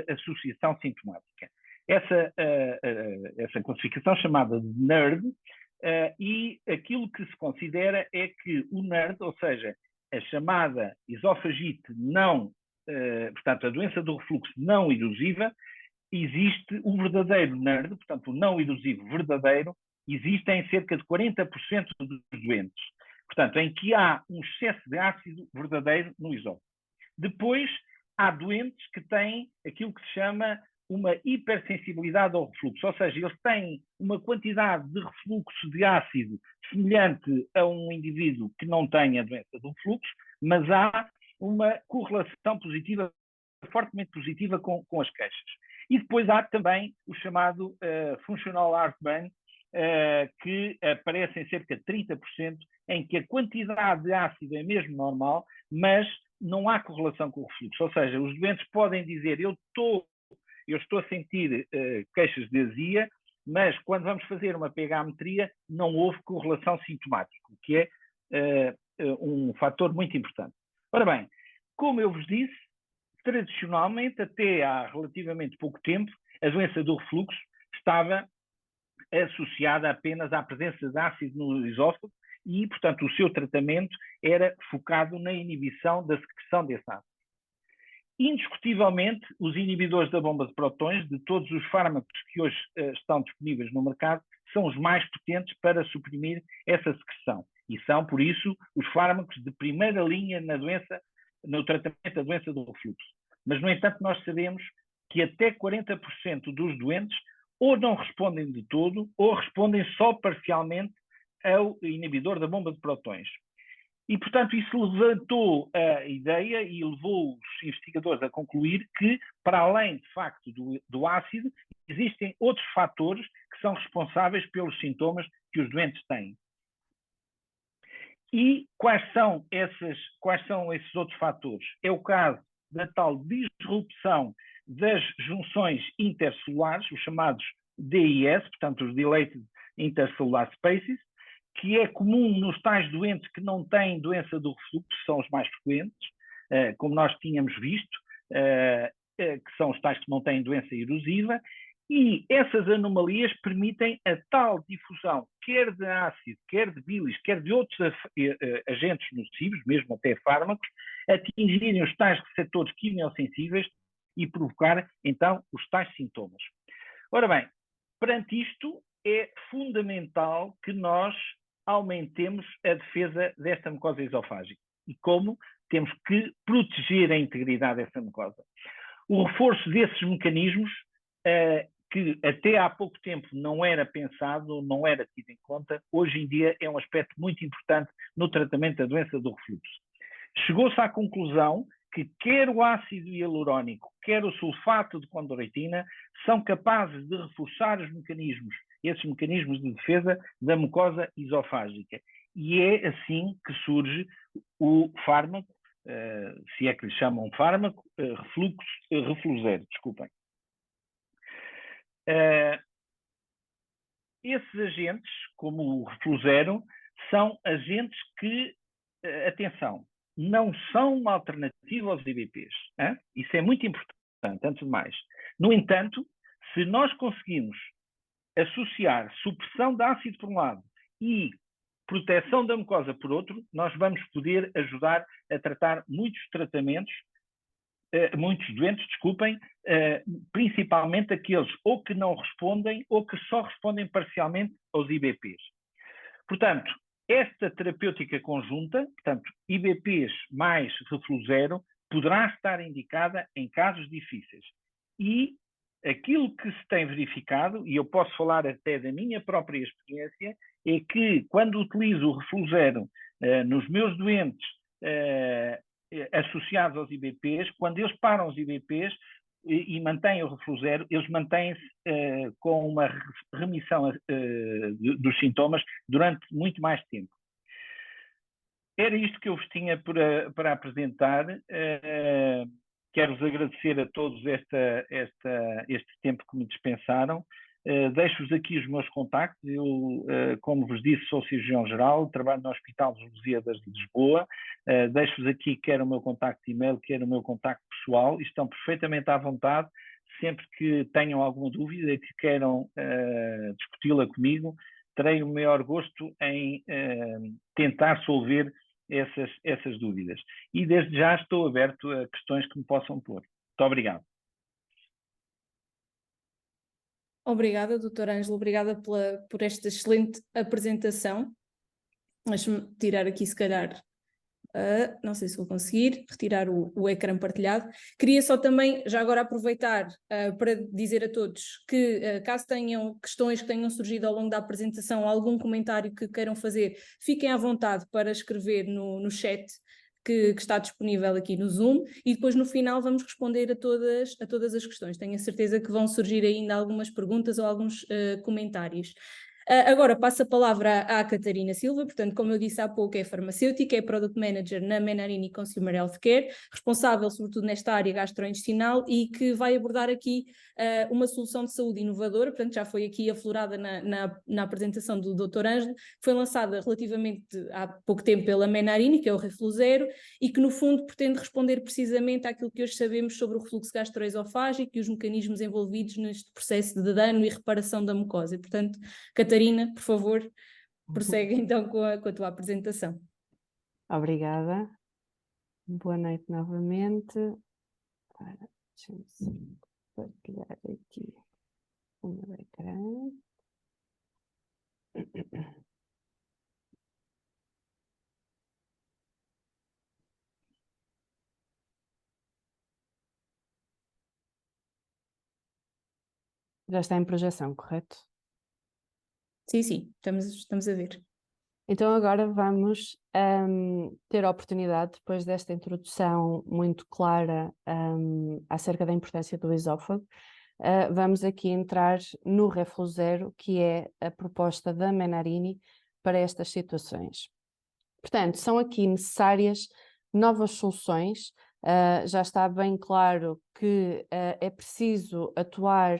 associação sintomática. Essa classificação chamada de NERD, e aquilo que se considera é que o NERD, ou seja, a chamada esofagite não, portanto, a doença do refluxo não erosiva, existe o verdadeiro NERD, portanto, o não erosivo verdadeiro, existe em cerca de 40% dos doentes. Portanto, em que há um excesso de ácido verdadeiro no esófago. Depois, há doentes que têm aquilo que se chama uma hipersensibilidade ao refluxo, ou seja, eles têm uma quantidade de refluxo de ácido semelhante a um indivíduo que não tem a doença do refluxo, mas há uma correlação positiva, fortemente positiva com as queixas. E depois há também o chamado functional heartburn, que aparece em cerca de 30%, em que a quantidade de ácido é mesmo normal, mas não há correlação com o refluxo. Ou seja, os doentes podem dizer, eu estou a sentir queixas de azia, mas quando vamos fazer uma pH-metria não houve correlação sintomática, o que é um fator muito importante. Ora bem, como eu vos disse, tradicionalmente, até há relativamente pouco tempo, a doença do refluxo estava associada apenas à presença de ácido no esófago e, portanto, o seu tratamento era focado na inibição da secreção desse ácido. Indiscutivelmente, os inibidores da bomba de prótons, de todos os fármacos que hoje estão disponíveis no mercado, são os mais potentes para suprimir essa secreção. E são, por isso, os fármacos de primeira linha no tratamento da doença do refluxo. Mas, no entanto, nós sabemos que até 40% dos doentes ou não respondem de todo ou respondem só parcialmente ao inibidor da bomba de prótons. E, portanto, isso levantou a ideia e levou os investigadores a concluir que, para além, de facto, do ácido, existem outros fatores que são responsáveis pelos sintomas que os doentes têm. E quais são esses outros fatores? É o caso da tal disrupção das junções intercelulares, os chamados DIS, portanto, os Dilated Intercellular Spaces, que é comum nos tais doentes que não têm doença do refluxo, são os mais frequentes, como nós tínhamos visto, que são os tais que não têm doença erosiva, e essas anomalias permitem a tal difusão, quer de ácido, quer de bilis, quer de outros agentes nocivos, mesmo até fármacos, atingirem os tais receptores quimiosensíveis e provocar, então, os tais sintomas. Ora bem, perante isto, é fundamental que nós aumentemos a defesa desta mucosa esofágica. E como? Temos que proteger a integridade dessa mucosa. O reforço desses mecanismos, que até há pouco tempo não era pensado, não era tido em conta, hoje em dia é um aspecto muito importante no tratamento da doença do refluxo. Chegou-se à conclusão que quer o ácido hialurónico, quer o sulfato de condroitina, são capazes de reforçar esses mecanismos de defesa da mucosa esofágica. E é assim que surge o fármaco, se é que lhe chamam fármaco, Refluxer, desculpem. Esses agentes, como o Refluxero, são agentes que, atenção, não são uma alternativa aos IBPs. Hein? Isso é muito importante, antes de mais. No entanto, se nós conseguimos associar supressão de ácido por um lado e proteção da mucosa por outro, nós vamos poder ajudar a tratar muitos doentes, principalmente aqueles ou que não respondem ou que só respondem parcialmente aos IBPs. Portanto, esta terapêutica conjunta, portanto, IBPs mais refluxero, poderá estar indicada em casos difíceis. E aquilo que se tem verificado, e eu posso falar até da minha própria experiência, é que quando utilizo o refluxero nos meus doentes associados aos IBPs, quando eles param os IBPs e mantêm o refluxero, eles mantêm-se com uma remissão dos sintomas durante muito mais tempo. Era isto que eu vos tinha para apresentar. Quero-vos agradecer a todos este tempo que me dispensaram. Deixo-vos aqui os meus contactos. Eu, como vos disse, sou cirurgião-geral, trabalho no Hospital dos Lusíadas de Lisboa. Deixo-vos aqui quer o meu contacto de e-mail, quer o meu contacto pessoal. Estão perfeitamente à vontade, sempre que tenham alguma dúvida e que queiram discuti-la comigo, terei o maior gosto em tentar solver essas dúvidas. E desde já estou aberto a questões que me possam pôr. Muito obrigado. Obrigada, Dr. Ângelo, obrigada por esta excelente apresentação. Deixe-me tirar aqui, se calhar, não sei se vou conseguir, retirar o ecrã partilhado. Queria só também, já agora, aproveitar para dizer a todos que, caso tenham questões que tenham surgido ao longo da apresentação, algum comentário que queiram fazer, fiquem à vontade para escrever no chat que está disponível aqui no Zoom, e depois no final vamos responder a todas as questões. Tenho a certeza que vão surgir ainda algumas perguntas ou alguns comentários. Agora passo a palavra à Catarina Silva, portanto, como eu disse há pouco, é farmacêutica, é Product Manager na Menarini Consumer Healthcare, responsável sobretudo nesta área gastrointestinal e que vai abordar aqui uma solução de saúde inovadora, portanto já foi aqui aflorada na apresentação do Dr. Ângelo, foi lançada relativamente há pouco tempo pela Menarini, que é o Refluxero, e que no fundo pretende responder precisamente àquilo que hoje sabemos sobre o refluxo gastroesofágico e os mecanismos envolvidos neste processo de dano e reparação da mucosa. E, portanto, Catarina, por favor, prossegue então com a tua apresentação. Obrigada. Boa noite novamente. Deixa-me partilhar aqui o meu ecrã. Já está em projeção, correto? Sim, estamos a ver. Então agora vamos ter a oportunidade, depois desta introdução muito clara acerca da importância do esófago, vamos aqui entrar no Refluxero, que é a proposta da Menarini para estas situações. Portanto, são aqui necessárias novas soluções. Já está bem claro que é preciso atuar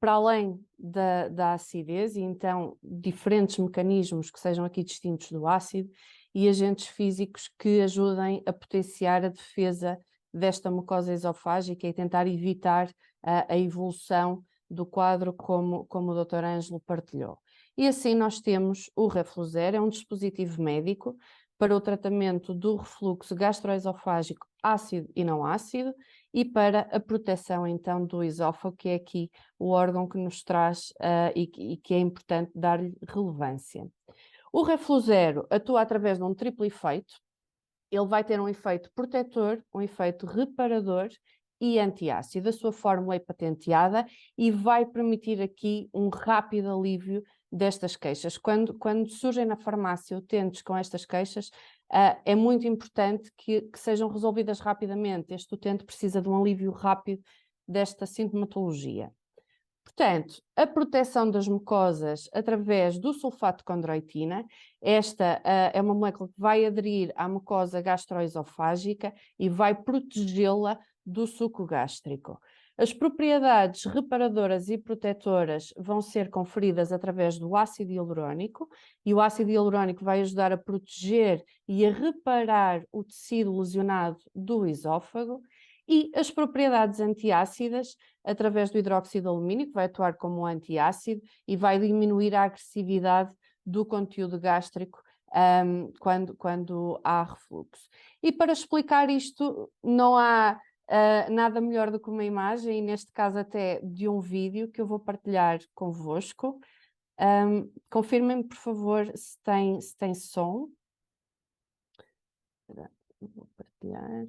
para além da acidez, e então diferentes mecanismos que sejam aqui distintos do ácido e agentes físicos que ajudem a potenciar a defesa desta mucosa esofágica e tentar evitar a evolução do quadro como o Dr. Ângelo partilhou. E assim nós temos o Refluxero, é um dispositivo médico para o tratamento do refluxo gastroesofágico ácido e não ácido e para a proteção então do esófago, que é aqui o órgão que nos traz e que é importante dar-lhe relevância. O Refluxero atua através de um triplo efeito. Ele vai ter um efeito protetor, um efeito reparador e antiácido. A sua fórmula é patenteada e vai permitir aqui um rápido alívio destas queixas. Quando surgem na farmácia utentes com estas queixas, é muito importante que sejam resolvidas rapidamente. Este utente precisa de um alívio rápido desta sintomatologia. Portanto, a proteção das mucosas através do sulfato de condroitina, esta é uma molécula que vai aderir à mucosa gastroesofágica e vai protegê-la do suco gástrico. As propriedades reparadoras e protetoras vão ser conferidas através do ácido hialurónico, e o ácido hialurónico vai ajudar a proteger e a reparar o tecido lesionado do esófago, e as propriedades antiácidas através do hidróxido de alumínio, que vai atuar como um antiácido e vai diminuir a agressividade do conteúdo gástrico quando há refluxo. E para explicar isto, não há nada melhor do que uma imagem, e neste caso até de um vídeo que eu vou partilhar convosco. Confirmem-me, por favor, se tem som. Espera, vou partilhar.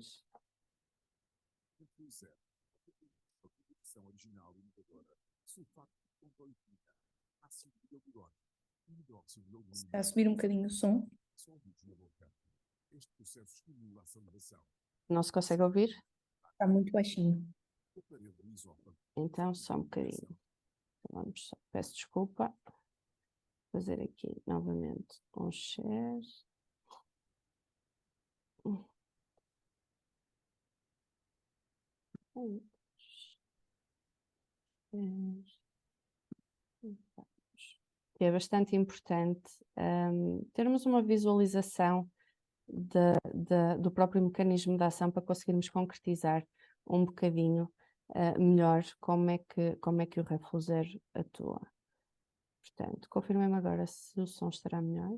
Está a subir um bocadinho o som. Não se consegue ouvir? Está muito baixinho. Então, só um bocadinho. Vamos só, peço desculpa. Vou fazer aqui novamente um share. É bastante importante termos uma visualização do próprio mecanismo de ação para conseguirmos concretizar um bocadinho melhor como é que o Refluzero atua. Portanto, confirmem-me agora se o som estará melhor.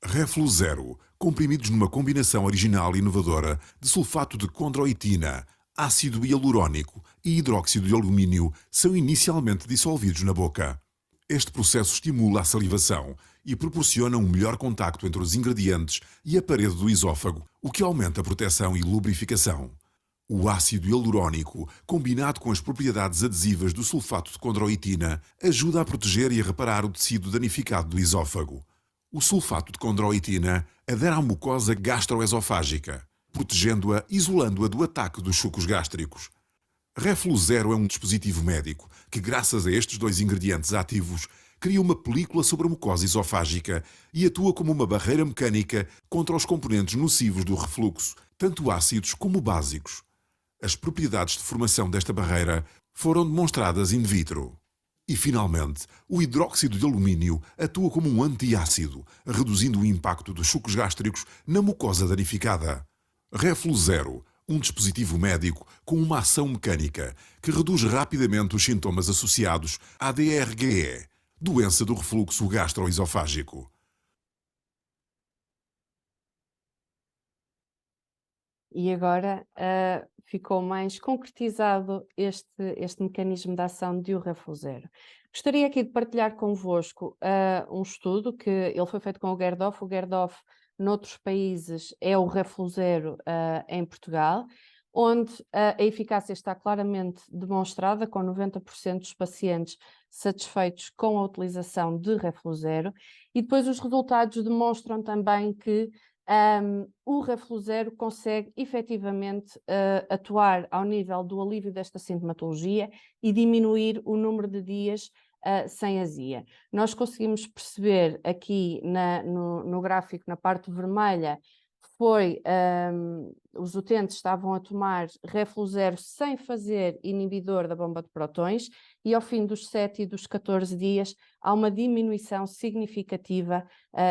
Refluzero, comprimidos numa combinação original e inovadora de sulfato de condroitina, ácido hialurónico e hidróxido de alumínio, são inicialmente dissolvidos na boca. Este processo estimula a salivação e proporciona um melhor contacto entre os ingredientes e a parede do esôfago, o que aumenta a proteção e lubrificação. O ácido hialurónico, combinado com as propriedades adesivas do sulfato de condroitina, ajuda a proteger e a reparar o tecido danificado do esôfago. O sulfato de condroitina adere à mucosa gastroesofágica, protegendo-a e isolando-a do ataque dos sucos gástricos. Refluzero é um dispositivo médico que, graças a estes dois ingredientes ativos, cria uma película sobre a mucosa esofágica e atua como uma barreira mecânica contra os componentes nocivos do refluxo, tanto ácidos como básicos. As propriedades de formação desta barreira foram demonstradas in vitro. E, finalmente, o hidróxido de alumínio atua como um antiácido, reduzindo o impacto dos sucos gástricos na mucosa danificada. Refluzero, um dispositivo médico com uma ação mecânica que reduz rapidamente os sintomas associados à DRGE, doença do refluxo gastroesofágico. E agora ficou mais concretizado este mecanismo de ação de o Refluzero. Gostaria aqui de partilhar convosco um estudo que ele foi feito com o Gerdhoff. O Gerdhoff, noutros países, é o Refluzero em Portugal, onde a eficácia está claramente demonstrada, com 90% dos pacientes satisfeitos com a utilização de Refluzero. E depois os resultados demonstram também que o Refluzero consegue efetivamente atuar ao nível do alívio desta sintomatologia e diminuir o número de dias sem azia. Nós conseguimos perceber aqui no gráfico, na parte vermelha, os utentes estavam a tomar Refluzero sem fazer inibidor da bomba de prótons e ao fim dos 7 e dos 14 dias há uma diminuição significativa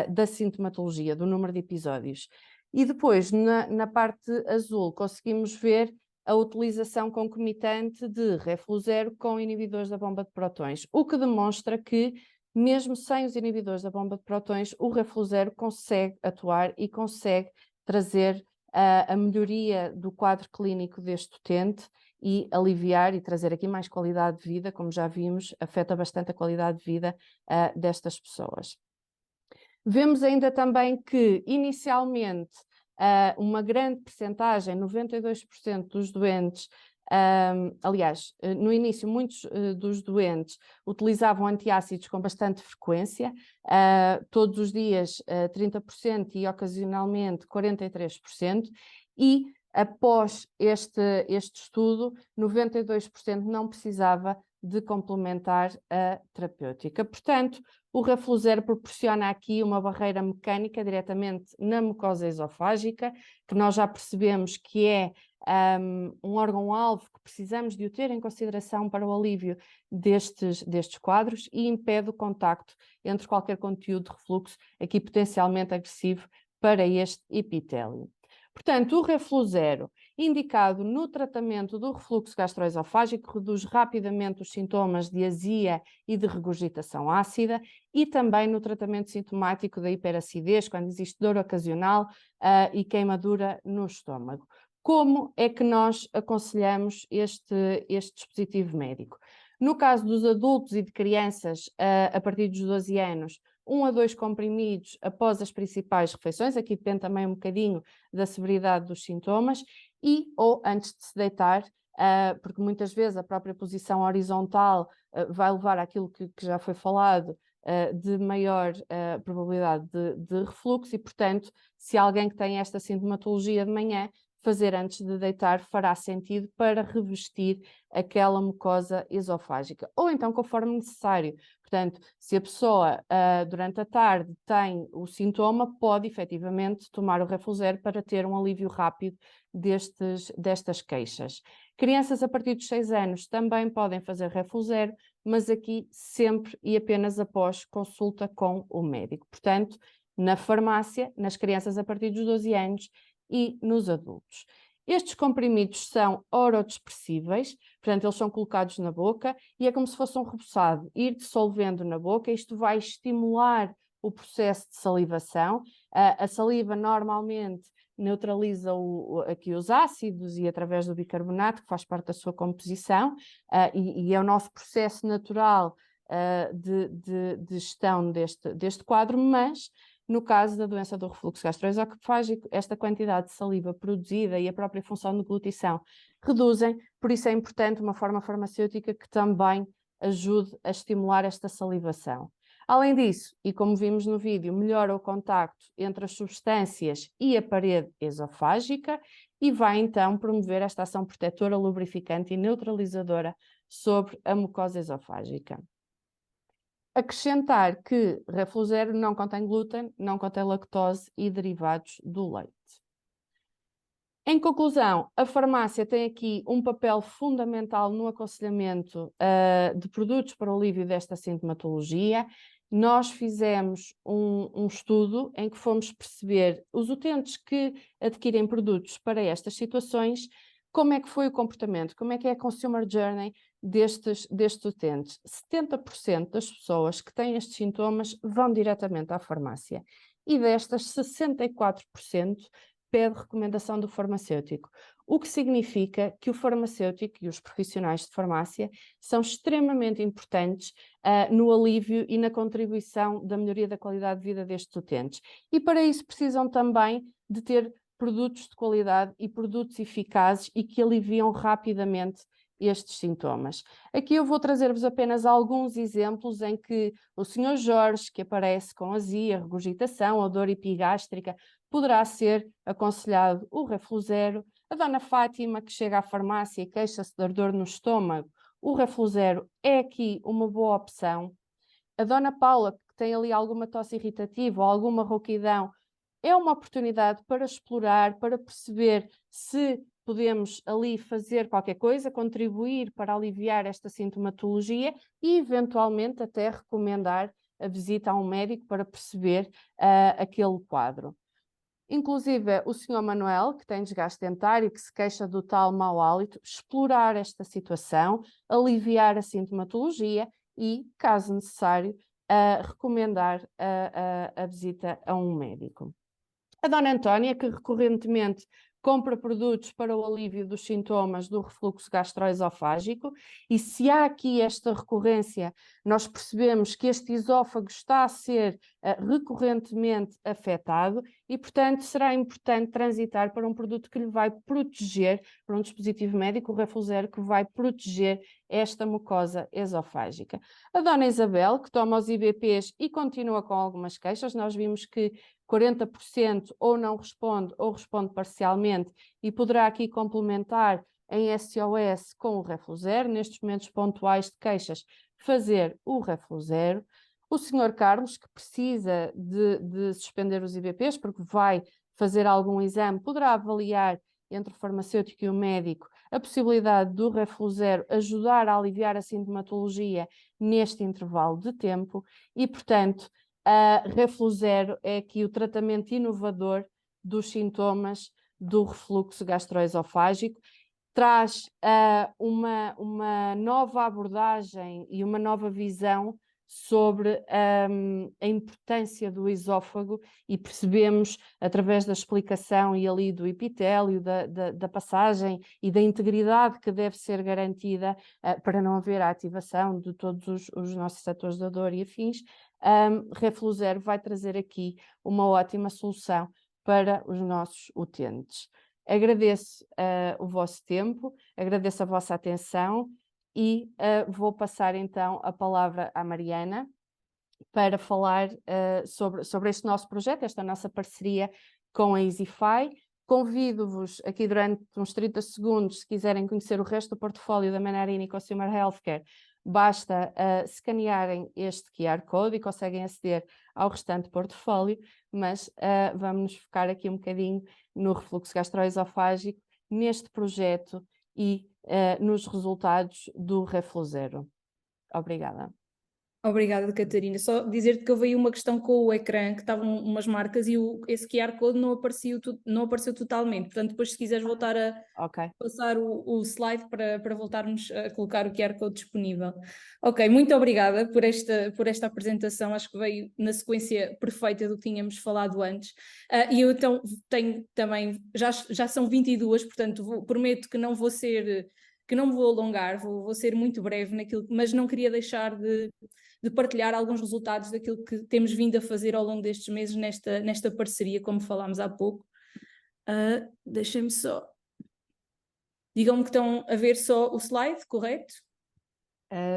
da sintomatologia, do número de episódios. E depois, na parte azul, conseguimos ver a utilização concomitante de Refluzero com inibidores da bomba de prótons, o que demonstra que, mesmo sem os inibidores da bomba de prótons, o Refluzero consegue atuar e consegue trazer a melhoria do quadro clínico deste utente e aliviar e trazer aqui mais qualidade de vida, como já vimos, afeta bastante a qualidade de vida destas pessoas. Vemos ainda também que, inicialmente, uma grande percentagem, 92% dos doentes, aliás, no início muitos dos doentes utilizavam antiácidos com bastante frequência, todos os dias 30% e ocasionalmente 43%, e após este estudo, 92% não precisava de complementar a terapêutica. Portanto, o Refluzero proporciona aqui uma barreira mecânica diretamente na mucosa esofágica, que nós já percebemos que é um órgão-alvo que precisamos de o ter em consideração para o alívio destes quadros e impede o contacto entre qualquer conteúdo de refluxo, aqui potencialmente agressivo, para este epitélio. Portanto, o Refluzero, indicado no tratamento do refluxo gastroesofágico, reduz rapidamente os sintomas de azia e de regurgitação ácida e também no tratamento sintomático da hiperacidez, quando existe dor ocasional e queimadura no estômago. Como é que nós aconselhamos este dispositivo médico? No caso dos adultos e de crianças, a partir dos 12 anos, 1 a 2 comprimidos após as principais refeições, aqui depende também um bocadinho da severidade dos sintomas, e ou antes de se deitar, porque muitas vezes a própria posição horizontal vai levar àquilo que já foi falado, de maior probabilidade de refluxo e, portanto, se alguém que tem esta sintomatologia de manhã, fazer antes de deitar fará sentido para revestir aquela mucosa esofágica, ou então conforme necessário. Portanto, se a pessoa durante a tarde tem o sintoma, pode efetivamente tomar o Refluzer para ter um alívio rápido destas queixas. Crianças a partir dos 6 anos também podem fazer Refluzer, mas aqui sempre e apenas após consulta com o médico. Portanto, na farmácia, nas crianças a partir dos 12 anos e nos adultos. Estes comprimidos são orodispersíveis, portanto eles são colocados na boca e é como se fosse um reboçado, ir dissolvendo na boca. Isto vai estimular o processo de salivação. A saliva normalmente neutraliza aqui os ácidos e através do bicarbonato, que faz parte da sua composição, e é o nosso processo natural de gestão deste quadro, mas no caso da doença do refluxo gastroesofágico, esta quantidade de saliva produzida e a própria função de deglutição reduzem, por isso é importante uma forma farmacêutica que também ajude a estimular esta salivação. Além disso, e como vimos no vídeo, melhora o contacto entre as substâncias e a parede esofágica e vai então promover esta ação protetora, lubrificante e neutralizadora sobre a mucosa esofágica. Acrescentar que Refluzer não contém glúten, não contém lactose e derivados do leite. Em conclusão, a farmácia tem aqui um papel fundamental no aconselhamento de produtos para o alívio desta sintomatologia. Nós fizemos um estudo em que fomos perceber os utentes que adquirem produtos para estas situações, como é que foi o comportamento, como é que é a consumer journey destes utentes. 70% das pessoas que têm estes sintomas vão diretamente à farmácia e destas 64% pede recomendação do farmacêutico, o que significa que o farmacêutico e os profissionais de farmácia são extremamente importantes no alívio e na contribuição da melhoria da qualidade de vida destes utentes. E para isso precisam também de ter produtos de qualidade e produtos eficazes e que aliviam rapidamente estes sintomas. Aqui eu vou trazer-vos apenas alguns exemplos em que o Sr. Jorge, que aparece com azia, regurgitação ou dor epigástrica, poderá ser aconselhado o Refluzer. A Dona Fátima, que chega à farmácia e queixa-se de ardor no estômago, o Refluzer é aqui uma boa opção. A Dona Paula, que tem ali alguma tosse irritativa ou alguma rouquidão, é uma oportunidade para explorar, para perceber se podemos ali fazer qualquer coisa, contribuir para aliviar esta sintomatologia e, eventualmente, até recomendar a visita a um médico para perceber aquele quadro. Inclusive, o Sr. Manuel, que tem desgaste dentário e que se queixa do tal mau hálito, explorar esta situação, aliviar a sintomatologia e, caso necessário, recomendar a visita a um médico. A Dona Antónia, que recorrentemente compra produtos para o alívio dos sintomas do refluxo gastroesofágico, e se há aqui esta recorrência, nós percebemos que este esófago está a ser recorrentemente afetado e, portanto, será importante transitar para um produto que lhe vai proteger, para um dispositivo médico, o Refluzer, que vai proteger esta mucosa esofágica. A Dona Isabel, que toma os IBPs e continua com algumas queixas, nós vimos que 40% ou não responde ou responde parcialmente e poderá aqui complementar em SOS com o Refluzer, nestes momentos pontuais de queixas, fazer o Refluzer. O Sr. Carlos, que precisa de suspender os IBPs porque vai fazer algum exame, poderá avaliar entre o farmacêutico e o médico a possibilidade do Refluzer ajudar a aliviar a sintomatologia neste intervalo de tempo e, portanto, a Refluzer é aqui o tratamento inovador dos sintomas do refluxo gastroesofágico. Traz uma nova abordagem e uma nova visão sobre a importância do esófago e percebemos, através da explicação e ali do epitélio, da passagem e da integridade que deve ser garantida para não haver a ativação de todos os nossos setores da dor e afins, Refluzero vai trazer aqui uma ótima solução para os nossos utentes. Agradeço o vosso tempo, agradeço a vossa atenção e vou passar então a palavra à Mariana para falar sobre este nosso projeto, esta nossa parceria com a EasyFi. Convido-vos aqui durante uns 30 segundos, se quiserem conhecer o resto do portfólio da Menarini Consumer Healthcare, basta escanearem este QR Code e conseguem aceder ao restante portfólio, mas vamos nos focar aqui um bocadinho no refluxo gastroesofágico, neste projeto e nos resultados do Refluzero. Obrigada. Obrigada, Catarina. Só dizer-te que houve aí uma questão com o ecrã, que estavam umas marcas e esse QR Code não apareceu totalmente. Portanto, depois se quiseres voltar a passar o slide para voltarmos a colocar o QR Code disponível. Ok, muito obrigada por esta apresentação. Acho que veio na sequência perfeita do que tínhamos falado antes. E eu então tenho também, já são 22, portanto prometo que não vou me vou alongar, vou ser muito breve naquilo, mas não queria deixar de partilhar alguns resultados daquilo que temos vindo a fazer ao longo destes meses nesta parceria, como falámos há pouco. Deixem-me só... Digam-me que estão a ver só o slide, correto?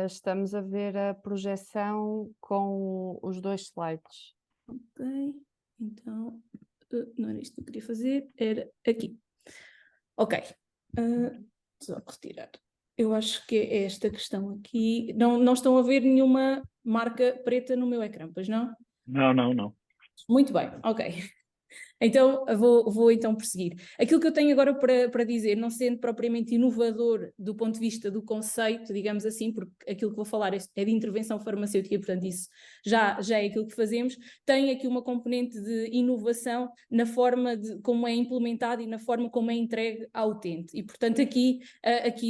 Estamos a ver a projeção com os 2 slides. Ok, então... não era isto que eu queria fazer, era aqui. Ok, só retirar. Eu acho que é esta questão aqui. Não estão a ver nenhuma marca preta no meu ecrã, pois não? Não. Muito bem, ok. Então, vou então prosseguir. Aquilo que eu tenho agora para dizer, não sendo propriamente inovador do ponto de vista do conceito, digamos assim, porque aquilo que vou falar é de intervenção farmacêutica e, portanto, isso já é aquilo que fazemos, tem aqui uma componente de inovação na forma de como é implementado e na forma como é entregue ao utente. E, portanto, aqui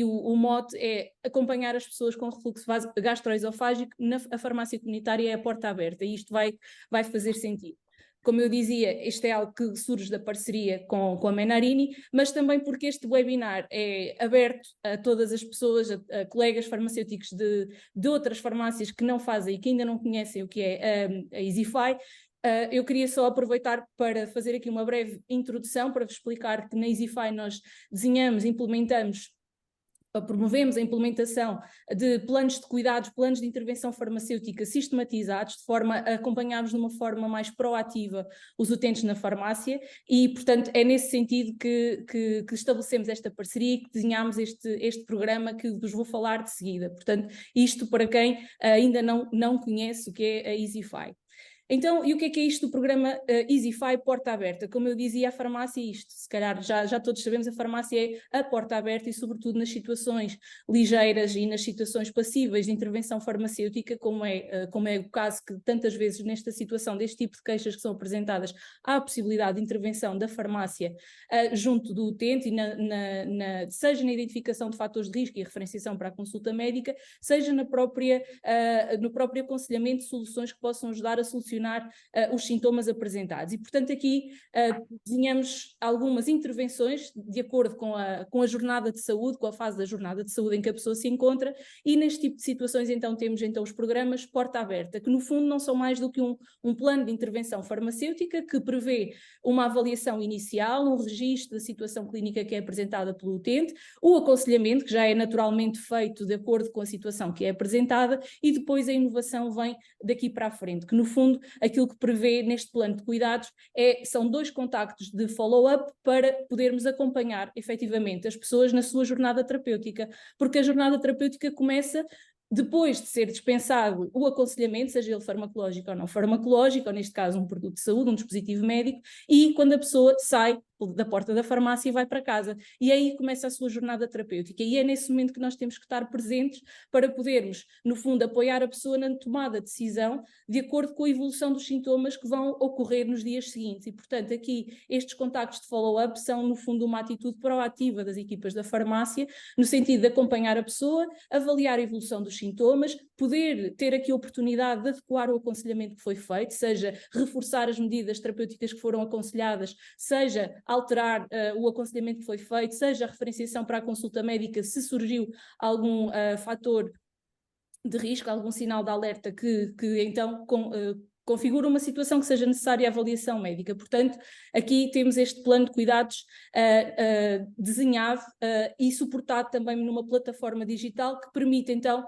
o mote é acompanhar as pessoas com refluxo gastroesofágico a farmácia comunitária é a porta aberta, e isto vai fazer sentido. Como eu dizia, este é algo que surge da parceria com a Menarini, mas também porque este webinar é aberto a todas as pessoas, a colegas farmacêuticos de outras farmácias que não fazem e que ainda não conhecem o que é a EasyFi. Eu queria só aproveitar para fazer aqui uma breve introdução para vos explicar que na EasyFi nós desenhamos, implementamos, promovemos a implementação de planos de cuidados, planos de intervenção farmacêutica sistematizados, de forma a acompanharmos de uma forma mais proativa os utentes na farmácia e, portanto, é nesse sentido que estabelecemos esta parceria e que desenhámos este programa que vos vou falar de seguida. Portanto, isto para quem ainda não conhece o que é a EasyFi. Então, e o que é isto do programa EasyFi Porta Aberta? Como eu dizia, a farmácia é isto, se calhar já todos sabemos, a farmácia é a porta aberta e sobretudo nas situações ligeiras e nas situações passíveis de intervenção farmacêutica, como é o caso que tantas vezes nesta situação, deste tipo de queixas que são apresentadas, há a possibilidade de intervenção da farmácia junto do utente, e seja na identificação de fatores de risco e referenciação para a consulta médica, seja no próprio aconselhamento de soluções que possam ajudar a solucionar os sintomas apresentados. E, portanto, aqui desenhamos algumas intervenções de acordo com a jornada de saúde, com a fase da jornada de saúde em que a pessoa se encontra, e neste tipo de situações então temos então os programas Porta Aberta, que no fundo não são mais do que um plano de intervenção farmacêutica que prevê uma avaliação inicial, um registro da situação clínica que é apresentada pelo utente, o aconselhamento, que já é naturalmente feito de acordo com a situação que é apresentada, e depois a inovação vem daqui para a frente, que no fundo aquilo que prevê neste plano de cuidados são 2 contactos de follow-up para podermos acompanhar efetivamente as pessoas na sua jornada terapêutica, porque a jornada terapêutica começa depois de ser dispensado o aconselhamento, seja ele farmacológico ou não farmacológico, ou neste caso um produto de saúde, um dispositivo médico, e quando a pessoa sai da porta da farmácia e vai para casa. E aí começa a sua jornada terapêutica. E é nesse momento que nós temos que estar presentes para podermos, no fundo, apoiar a pessoa na tomada de decisão de acordo com a evolução dos sintomas que vão ocorrer nos dias seguintes. E, portanto, aqui estes contactos de follow-up são, no fundo, uma atitude proativa das equipas da farmácia, no sentido de acompanhar a pessoa, avaliar a evolução dos sintomas, poder ter aqui a oportunidade de adequar o aconselhamento que foi feito, seja reforçar as medidas terapêuticas que foram aconselhadas, seja alterar o aconselhamento que foi feito, seja a referenciação para a consulta médica se surgiu algum fator de risco, algum sinal de alerta que então configura uma situação que seja necessária a avaliação médica. Portanto, aqui temos este plano de cuidados desenhado e suportado também numa plataforma digital que permite então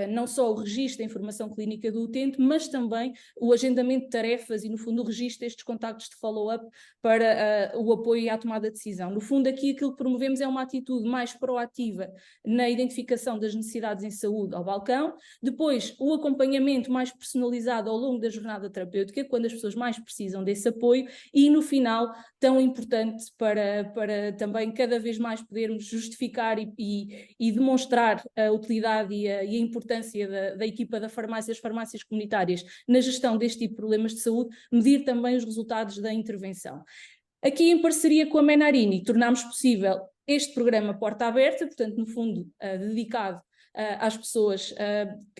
não só o registro da informação clínica do utente, mas também o agendamento de tarefas e, no fundo, o registro destes contactos de follow-up para o apoio à tomada de decisão. No fundo, aqui aquilo que promovemos é uma atitude mais proativa na identificação das necessidades em saúde ao balcão, depois o acompanhamento mais personalizado ao longo da jornada terapêutica, quando as pessoas mais precisam desse apoio, e no final, tão importante para também cada vez mais podermos justificar e demonstrar a utilidade e a importância da equipa da farmácia, das farmácias comunitárias na gestão deste tipo de problemas de saúde, medir também os resultados da intervenção. Aqui, em parceria com a Menarini, tornámos possível este programa Porta Aberta, portanto, no fundo, dedicado às pessoas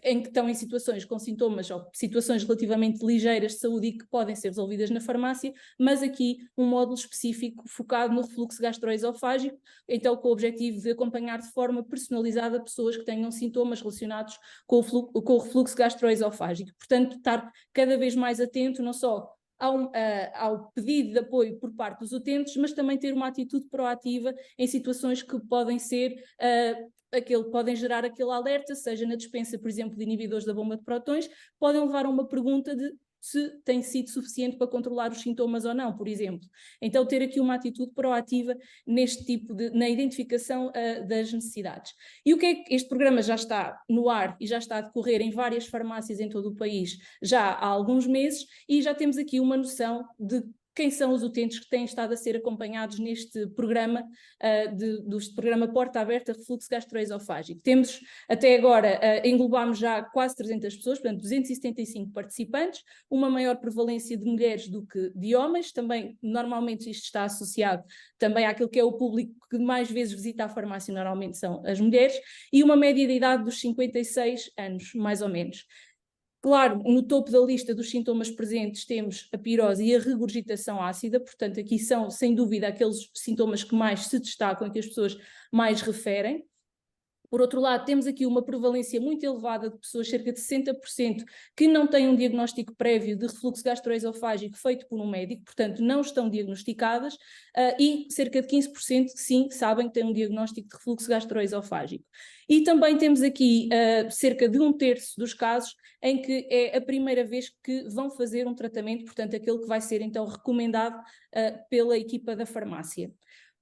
que estão em situações com sintomas ou situações relativamente ligeiras de saúde e que podem ser resolvidas na farmácia, mas aqui um módulo específico focado no refluxo gastroesofágico, então com o objetivo de acompanhar de forma personalizada pessoas que tenham sintomas relacionados com o refluxo gastroesofágico. Portanto, estar cada vez mais atento não só ao pedido de apoio por parte dos utentes, mas também ter uma atitude proativa em situações que podem ser podem gerar aquele alerta, seja na dispensa, por exemplo, de inibidores da bomba de prótons, podem levar a uma pergunta de se tem sido suficiente para controlar os sintomas ou não, por exemplo. Então, ter aqui uma atitude proativa neste tipo na identificação das necessidades. E o que é que este programa já está no ar e já está a decorrer em várias farmácias em todo o país já há alguns meses, e já temos aqui uma noção de quem são os utentes que têm estado a ser acompanhados neste programa, do programa Porta Aberta Refluxo Gastroesofágico. Temos, até agora, englobámos já quase 300 pessoas, portanto 275 participantes, uma maior prevalência de mulheres do que de homens, também normalmente isto está associado também àquilo que é o público que mais vezes visita a farmácia, normalmente são as mulheres, e uma média de idade dos 56 anos, mais ou menos. Claro, no topo da lista dos sintomas presentes temos a pirose e a regurgitação ácida, portanto aqui são, sem dúvida, aqueles sintomas que mais se destacam e que as pessoas mais referem. Por outro lado, temos aqui uma prevalência muito elevada de pessoas, cerca de 60%, que não têm um diagnóstico prévio de refluxo gastroesofágico feito por um médico, portanto não estão diagnosticadas, e cerca de 15% que sim, sabem que têm um diagnóstico de refluxo gastroesofágico. E também temos aqui cerca de 1/3 dos casos em que é a primeira vez que vão fazer um tratamento, portanto aquele que vai ser então recomendado pela equipa da farmácia.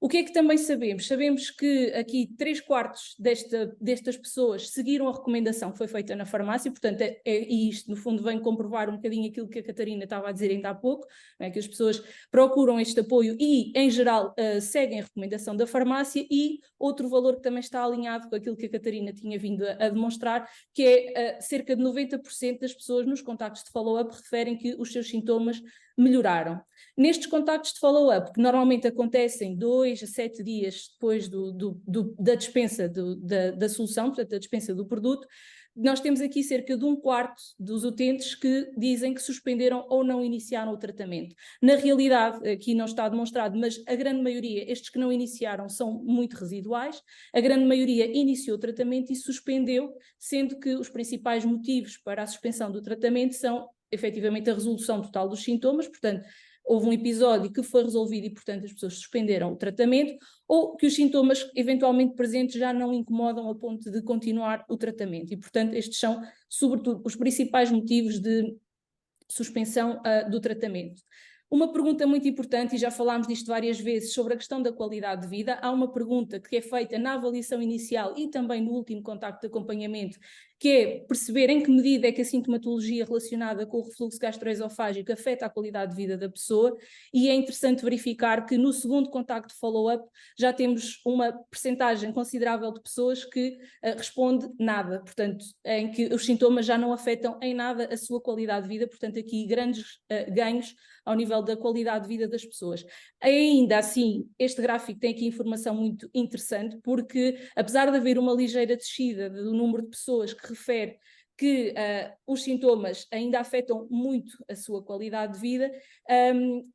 O que é que também sabemos? Sabemos que aqui 3/4 destas pessoas seguiram a recomendação que foi feita na farmácia, portanto, e isto no fundo vem comprovar um bocadinho aquilo que a Catarina estava a dizer ainda há pouco, que as pessoas procuram este apoio e, em geral, seguem a recomendação da farmácia. E outro valor que também está alinhado com aquilo que a Catarina tinha vindo a demonstrar, que é cerca de 90% das pessoas nos contactos de follow-up referem que os seus sintomas melhoraram. Nestes contactos de follow-up, que normalmente acontecem 2 a 7 dias depois da dispensa da solução, portanto da dispensa do produto, nós temos aqui cerca de 1/4 dos utentes que dizem que suspenderam ou não iniciaram o tratamento. Na realidade, aqui não está demonstrado, mas a grande maioria, estes que não iniciaram, são muito residuais. A grande maioria iniciou o tratamento e suspendeu, sendo que os principais motivos para a suspensão do tratamento são efetivamente a resolução total dos sintomas, portanto, houve um episódio que foi resolvido e, portanto, as pessoas suspenderam o tratamento, ou que os sintomas eventualmente presentes já não incomodam a ponto de continuar o tratamento. E, portanto, estes são, sobretudo, os principais motivos de suspensão do tratamento. Uma pergunta muito importante, e já falámos disto várias vezes, sobre a questão da qualidade de vida. Há uma pergunta que é feita na avaliação inicial e também no último contacto de acompanhamento, que é perceber em que medida é que a sintomatologia relacionada com o refluxo gastroesofágico afeta a qualidade de vida da pessoa, e é interessante verificar que no segundo contacto follow-up já temos uma percentagem considerável de pessoas que responde nada, portanto, em que os sintomas já não afetam em nada a sua qualidade de vida, portanto, aqui grandes ganhos ao nível da qualidade de vida das pessoas. Ainda assim, este gráfico tem aqui informação muito interessante, porque apesar de haver uma ligeira descida do número de pessoas que refere que os sintomas ainda afetam muito a sua qualidade de vida,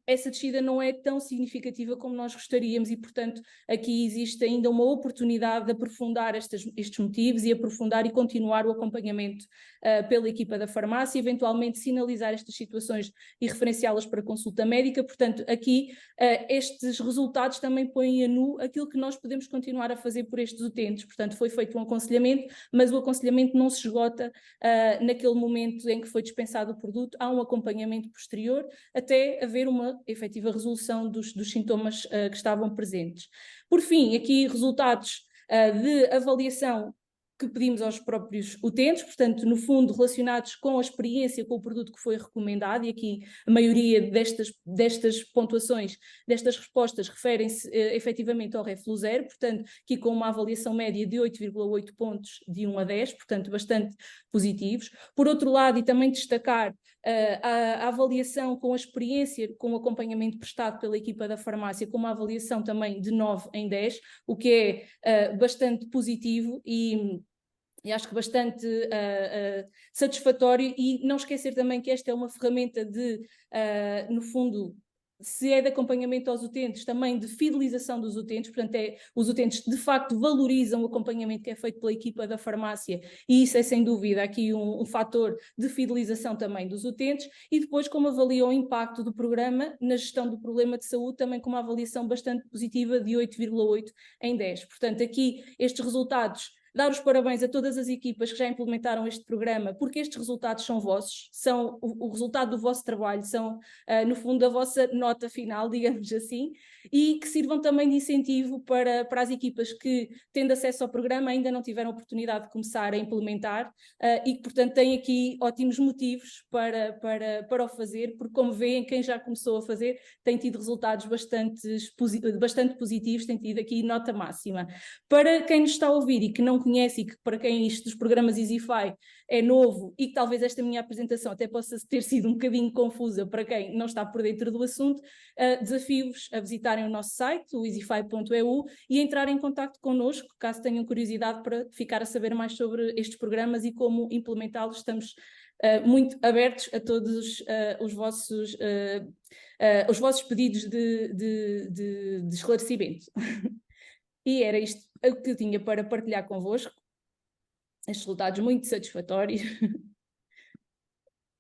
essa descida não é tão significativa como nós gostaríamos e, portanto, aqui existe ainda uma oportunidade de aprofundar estes motivos e aprofundar e continuar o acompanhamento pela equipa da farmácia, eventualmente sinalizar estas situações e referenciá-las para consulta médica. Portanto, aqui estes resultados também põem a nu aquilo que nós podemos continuar a fazer por estes utentes. Portanto, foi feito um aconselhamento, mas o aconselhamento não se esgota naquele momento em que foi dispensado o produto. Há um acompanhamento posterior até haver uma efetiva resolução dos sintomas que estavam presentes. Por fim, aqui resultados de avaliação que pedimos aos próprios utentes, portanto, no fundo, relacionados com a experiência com o produto que foi recomendado, e aqui a maioria destas pontuações, destas respostas, referem-se efetivamente ao Reflu Zero, portanto, aqui com uma avaliação média de 8,8 pontos de 1 a 10, portanto, bastante positivos. Por outro lado, e também destacar a avaliação com a experiência, com o acompanhamento prestado pela equipa da farmácia, com uma avaliação também de 9 em 10, o que é bastante positivo e acho que bastante satisfatório, e não esquecer também que esta é uma ferramenta de, no fundo, se é de acompanhamento aos utentes, também de fidelização dos utentes, portanto, os utentes de facto valorizam o acompanhamento que é feito pela equipa da farmácia, e isso é sem dúvida aqui um fator de fidelização também dos utentes, e depois como avaliam o impacto do programa na gestão do problema de saúde, também com uma avaliação bastante positiva de 8,8 em 10. Portanto, aqui estes resultados, dar os parabéns a todas as equipas que já implementaram este programa, porque estes resultados são vossos, são o resultado do vosso trabalho, são, no fundo, a vossa nota final, digamos assim, e que sirvam também de incentivo para as equipas que, tendo acesso ao programa, ainda não tiveram oportunidade de começar a implementar e que, portanto, têm aqui ótimos motivos para o fazer, porque, como veem, quem já começou a fazer tem tido resultados bastante positivos, tem tido aqui nota máxima. Para quem nos está a ouvir e que não conhece, e que para quem isto dos programas EasyFi é novo, e que talvez esta minha apresentação até possa ter sido um bocadinho confusa para quem não está por dentro do assunto, desafio-vos a visitarem o nosso site, o easyfi.eu, e a entrar em contacto connosco, caso tenham curiosidade para ficar a saber mais sobre estes programas e como implementá-los. Estamos muito abertos a todos os vossos pedidos de esclarecimento. E era isto o que eu tinha para partilhar convosco, estes resultados muito satisfatórios,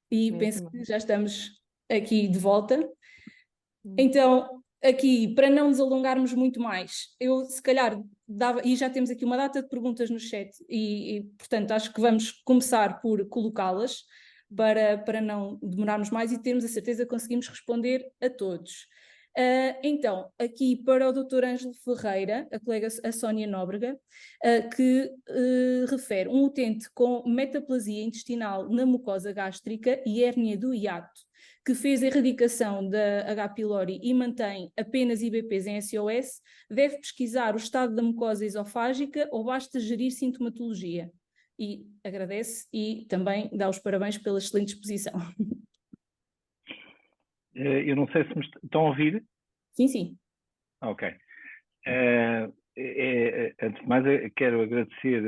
e penso que já estamos aqui de volta. Então, aqui, para não nos alongarmos muito mais, eu se calhar e já temos aqui uma data de perguntas no chat, e portanto acho que vamos começar por colocá-las, para não demorarmos mais e termos a certeza que conseguimos responder a todos. Então, aqui para o Dr. Ângelo Ferreira, a colega a Sónia Nóbrega, que refere um utente com metaplasia intestinal na mucosa gástrica e hérnia do hiato, que fez a erradicação da H. pylori e mantém apenas IBPs em SOS, deve pesquisar o estado da mucosa esofágica ou basta gerir sintomatologia? E agradece e também dá os parabéns pela excelente exposição. Eu não sei se me estão a ouvir. Sim, sim. Ok. Antes de mais, quero agradecer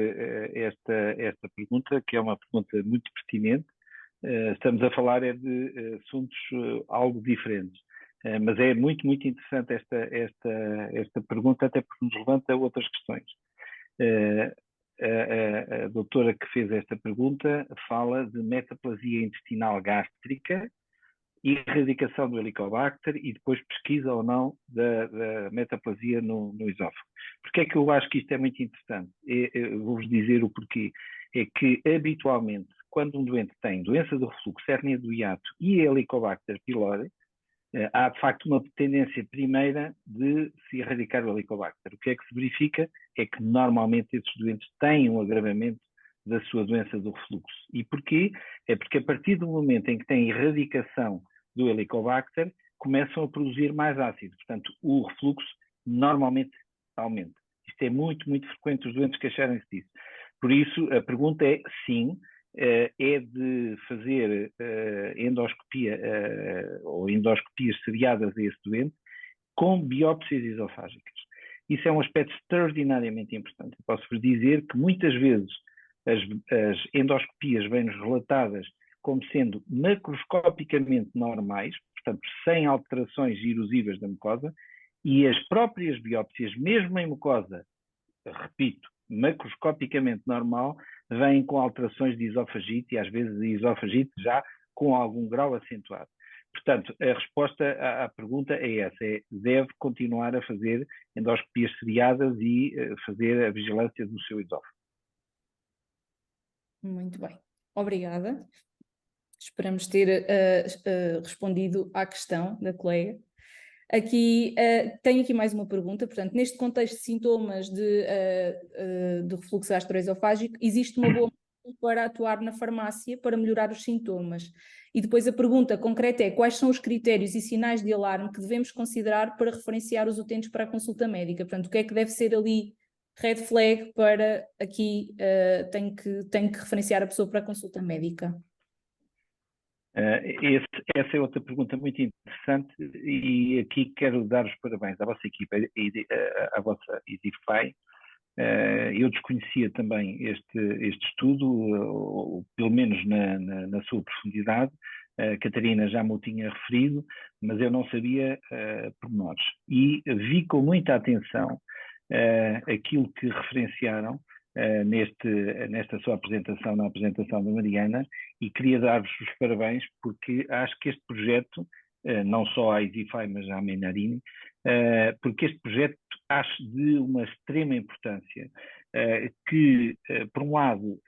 esta pergunta, que é uma pergunta muito pertinente. Estamos a falar de assuntos algo diferentes, mas é muito, muito interessante esta pergunta, até porque nos levanta outras questões. A doutora que fez esta pergunta fala de metaplasia intestinal gástrica e erradicação do Helicobacter e depois pesquisa ou não da metaplasia no esófago. Porque é que eu acho que isto é muito interessante? Eu vou-vos dizer o porquê. É que, habitualmente, quando um doente tem doença do refluxo, hérnia do hiato e Helicobacter pylori, há de facto uma tendência primeira de se erradicar o Helicobacter. O que é que se verifica? É que normalmente esses doentes têm um agravamento da sua doença do refluxo. E porquê? É porque a partir do momento em que tem erradicação do Helicobacter, começam a produzir mais ácido. Portanto, o refluxo normalmente aumenta. Isto é muito, muito frequente os doentes queixarem-se disso. Por isso, a pergunta é, sim, é de fazer endoscopia ou endoscopias seriadas a esse doente com biópsias esofágicas. Isso é um aspecto extraordinariamente importante. Eu posso-vos dizer que muitas vezes as endoscopias vêm-nos relatadas como sendo macroscopicamente normais, portanto, sem alterações erosivas da mucosa, e as próprias biópsias, mesmo em mucosa, repito, macroscopicamente normal, vêm com alterações de esofagite e às vezes de esofagite já com algum grau acentuado. Portanto, a resposta à pergunta é essa, deve continuar a fazer endoscopias seriadas e fazer a vigilância do seu esófago. Muito bem, obrigada. Esperamos ter respondido à questão da colega. Aqui, tenho aqui mais uma pergunta, portanto, neste contexto de sintomas de refluxo gastroesofágico, existe uma boa para atuar na farmácia para melhorar os sintomas? E depois a pergunta concreta é: quais são os critérios e sinais de alarme que devemos considerar para referenciar os utentes para a consulta médica? Portanto, o que é que deve ser ali red flag para aqui tem que referenciar a pessoa para a consulta médica? Essa é outra pergunta muito interessante e aqui quero dar os parabéns à vossa equipa e à vossa EasyFi. Eu desconhecia também este estudo, ou pelo menos na sua profundidade. A Catarina já me o tinha referido, mas eu não sabia pormenores. E vi com muita atenção aquilo que referenciaram nesta sua apresentação, na apresentação da Mariana, e queria dar-vos os parabéns porque acho que este projeto, não só a EasyFi, mas a Menarini, porque este projeto acho de uma extrema importância, que, por um lado,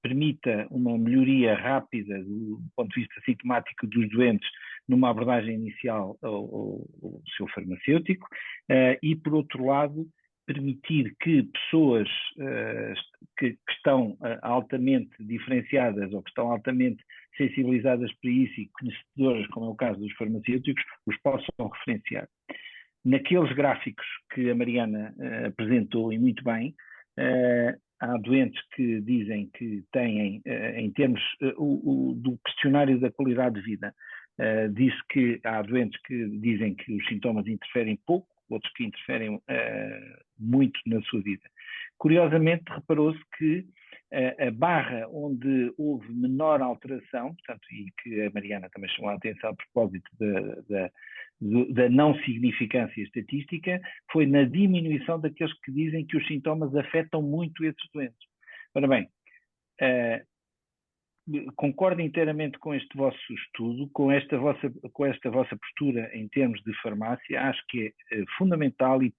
permita uma melhoria rápida do ponto de vista sintomático dos doentes numa abordagem inicial ao seu farmacêutico, e, por outro lado, permitir que pessoas que estão altamente diferenciadas ou que estão altamente sensibilizadas para isso e conhecedoras, como é o caso dos farmacêuticos, os possam referenciar. Naqueles gráficos que a Mariana apresentou, e muito bem, há doentes que dizem que têm, em termos do questionário da qualidade de vida, disse que há doentes que dizem que os sintomas interferem pouco, outros que interferem muito na sua vida. Curiosamente, reparou-se que a barra onde houve menor alteração, portanto, e que a Mariana também chamou a atenção a propósito da não significância estatística, foi na diminuição daqueles que dizem que os sintomas afetam muito esses doentes. Ora bem, concordo inteiramente com este vosso estudo, com esta vossa postura em termos de farmácia. Acho que é fundamental e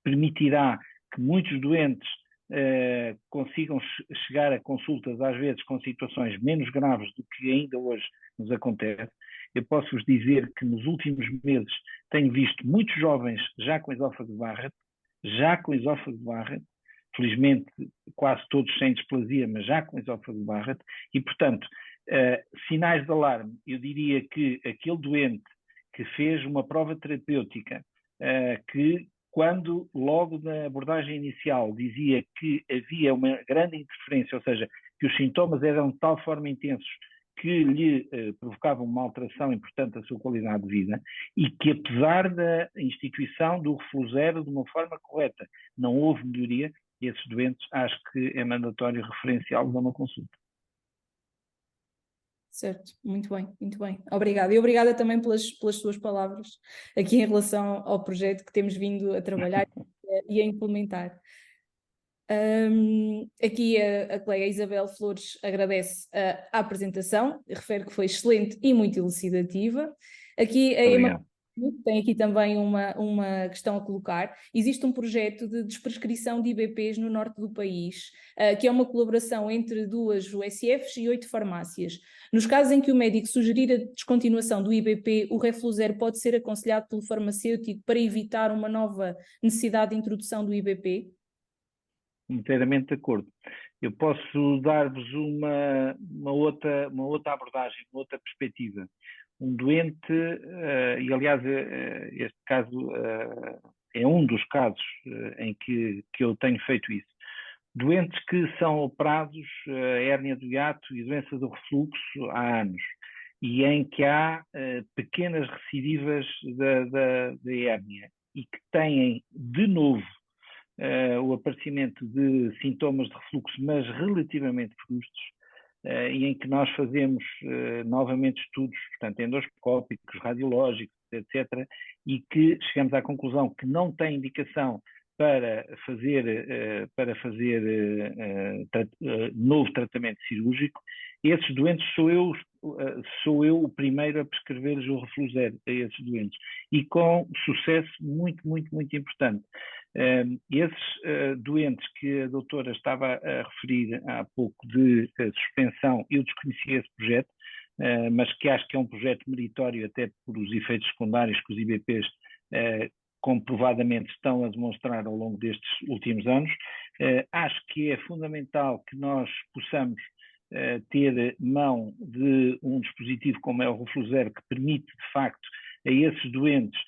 permitirá que muitos doentes consigam chegar a consultas, às vezes com situações menos graves do que ainda hoje nos acontece. Eu posso-vos dizer que nos últimos meses tenho visto muitos jovens já com esófago de Barrett, felizmente quase todos sem displasia, mas já com esófago de Barrett, e portanto, sinais de alarme, eu diria que aquele doente que fez uma prova terapêutica, que quando logo na abordagem inicial dizia que havia uma grande interferência, ou seja, que os sintomas eram de tal forma intensos que lhe provocavam uma alteração importante da sua qualidade de vida, e que apesar da instituição do refluzero de uma forma correta não houve melhoria, esses doentes acho que é mandatório referenciá-los a uma consulta. Certo, muito bem, muito bem. Obrigada. E obrigada também pelas suas palavras aqui em relação ao projeto que temos vindo a trabalhar e a implementar. Aqui a colega Isabel Flores agradece a apresentação, refere que foi excelente e muito elucidativa. Aqui a Emma tem aqui também uma questão a colocar. Existe um projeto de desprescrição de IBPs no norte do país, que é uma colaboração entre 2 USFs e 8 farmácias. Nos casos em que o médico sugerir a descontinuação do IBP, o Refluzer pode ser aconselhado pelo farmacêutico para evitar uma nova necessidade de introdução do IBP? inteiramente de acordo. Eu posso dar-vos uma outra abordagem, uma outra perspectiva. Um doente, e aliás este caso é um dos casos em que eu tenho feito isso, doentes que são operados, hérnia do hiato e doença do refluxo há anos, e em que há pequenas recidivas da hérnia e que têm de novo o aparecimento de sintomas de refluxo, mas relativamente frustros, e em que nós fazemos novamente estudos, portanto, endoscópicos, radiológicos, etc., e que chegamos à conclusão que não tem indicação para fazer novo tratamento cirúrgico. Esses doentes sou eu o primeiro a prescrever-lhes o Refluzer a esses doentes, e com sucesso muito, muito, muito importante. Esses doentes que a doutora estava a referir há pouco de suspensão, eu desconhecia esse projeto, mas que acho que é um projeto meritório até por os efeitos secundários que os IBPs comprovadamente estão a demonstrar ao longo destes últimos anos. Acho que é fundamental que nós possamos ter mão de um dispositivo como é o Refluzer, que permite, de facto, a esses doentes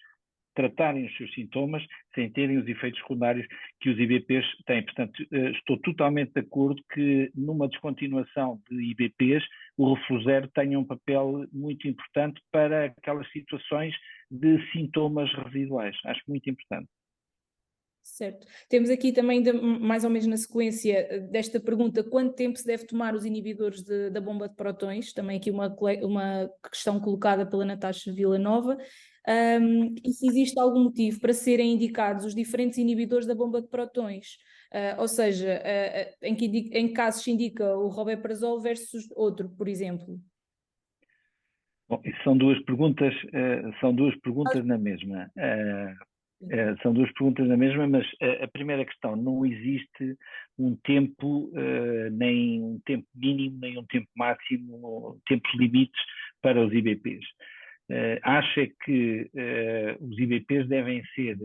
tratarem os seus sintomas sem terem os efeitos secundários que os IBPs têm. Portanto, estou totalmente de acordo que numa descontinuação de IBPs, o Refluzer tenha um papel muito importante para aquelas situações de sintomas residuais. Acho muito importante. Certo. Temos aqui também, mais ou menos na sequência desta pergunta, quanto tempo se deve tomar os inibidores da bomba de prótons? Também aqui uma questão colocada pela Natasha Villanova. E se existe algum motivo para serem indicados os diferentes inibidores da bomba de prótons? Ou seja, em que casos se indica o Robeprazol versus outro, por exemplo? Bom, isso são duas perguntas na mesma. São duas perguntas na mesma, mas a primeira questão, não existe um tempo, nem um tempo mínimo, nem um tempo máximo, tempos limites para os IBPs. Acho é que os IBPs devem ser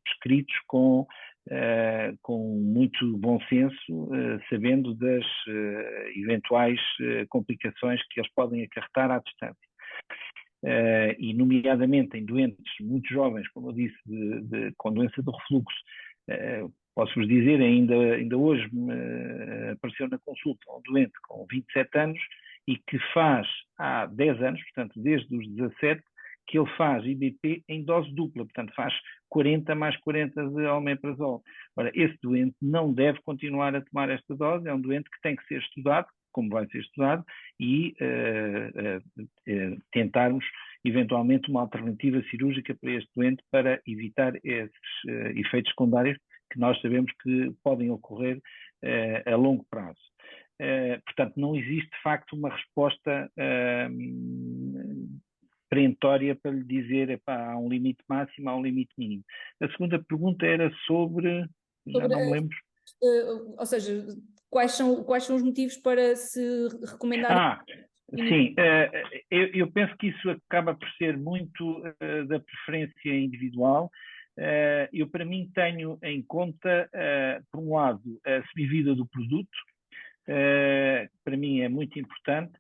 prescritos com muito bom senso, sabendo das eventuais complicações que eles podem acarretar à distância. E nomeadamente em doentes muito jovens, como eu disse, com doença do refluxo. Posso-vos dizer, ainda hoje me apareceu na consulta um doente com 27 anos e que faz há 10 anos, portanto desde os 17, que ele faz IBP em dose dupla, portanto faz 40 mais 40 de omeprazol. Ora, esse doente não deve continuar a tomar esta dose, é um doente que tem que ser estudado, como vai ser estudado, e tentarmos eventualmente uma alternativa cirúrgica para este doente para evitar esses efeitos secundários que nós sabemos que podem ocorrer a longo prazo. Portanto, não existe de facto uma resposta perentória para lhe dizer, epá, há um limite máximo, há um limite mínimo. A segunda pergunta era sobre já não me lembro. Ou seja, quais são os motivos para se recomendar? Sim, eu penso que isso acaba por ser muito da preferência individual. Eu, para mim, tenho em conta, por um lado, a sobrevida do produto, para mim é muito importante,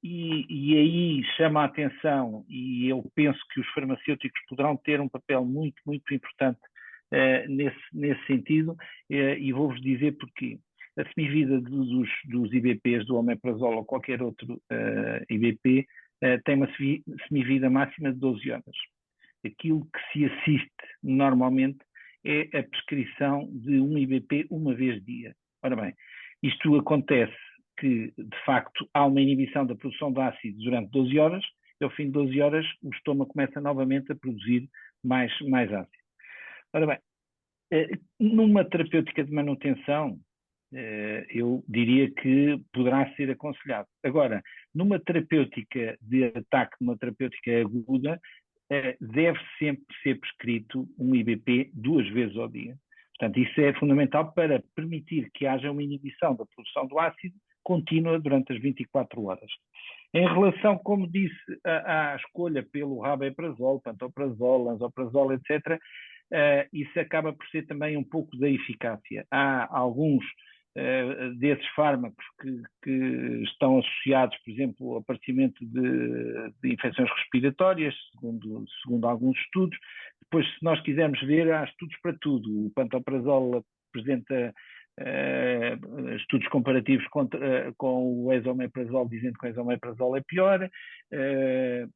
e aí chama a atenção, e eu penso que os farmacêuticos poderão ter um papel muito, muito importante nesse sentido, e vou-vos dizer porquê. A semivida dos IBPs, do omeprazol ou qualquer outro IBP, tem uma semivida máxima de 12 horas. Aquilo que se assiste normalmente é a prescrição de um IBP uma vez dia. Ora bem, isto acontece que, de facto, há uma inibição da produção de ácido durante 12 horas, e ao fim de 12 horas o estômago começa novamente a produzir mais ácido. Ora bem, numa terapêutica de manutenção, eu diria que poderá ser aconselhado. Agora, numa terapêutica de ataque, numa terapêutica aguda, deve sempre ser prescrito um IBP 2 vezes ao dia. Portanto, isso é fundamental para permitir que haja uma inibição da produção do ácido contínua durante as 24 horas. Em relação, como disse, à escolha pelo rabeprazol, pantoprazol, lansoprazol, etc., isso acaba por ser também um pouco da eficácia. Há alguns desses fármacos que estão associados, por exemplo, ao aparecimento de infecções respiratórias, segundo alguns estudos. Depois, se nós quisermos ver, há estudos para tudo. O pantoprazol apresenta estudos comparativos com o esomeprazol, dizendo que o esomeprazol é pior.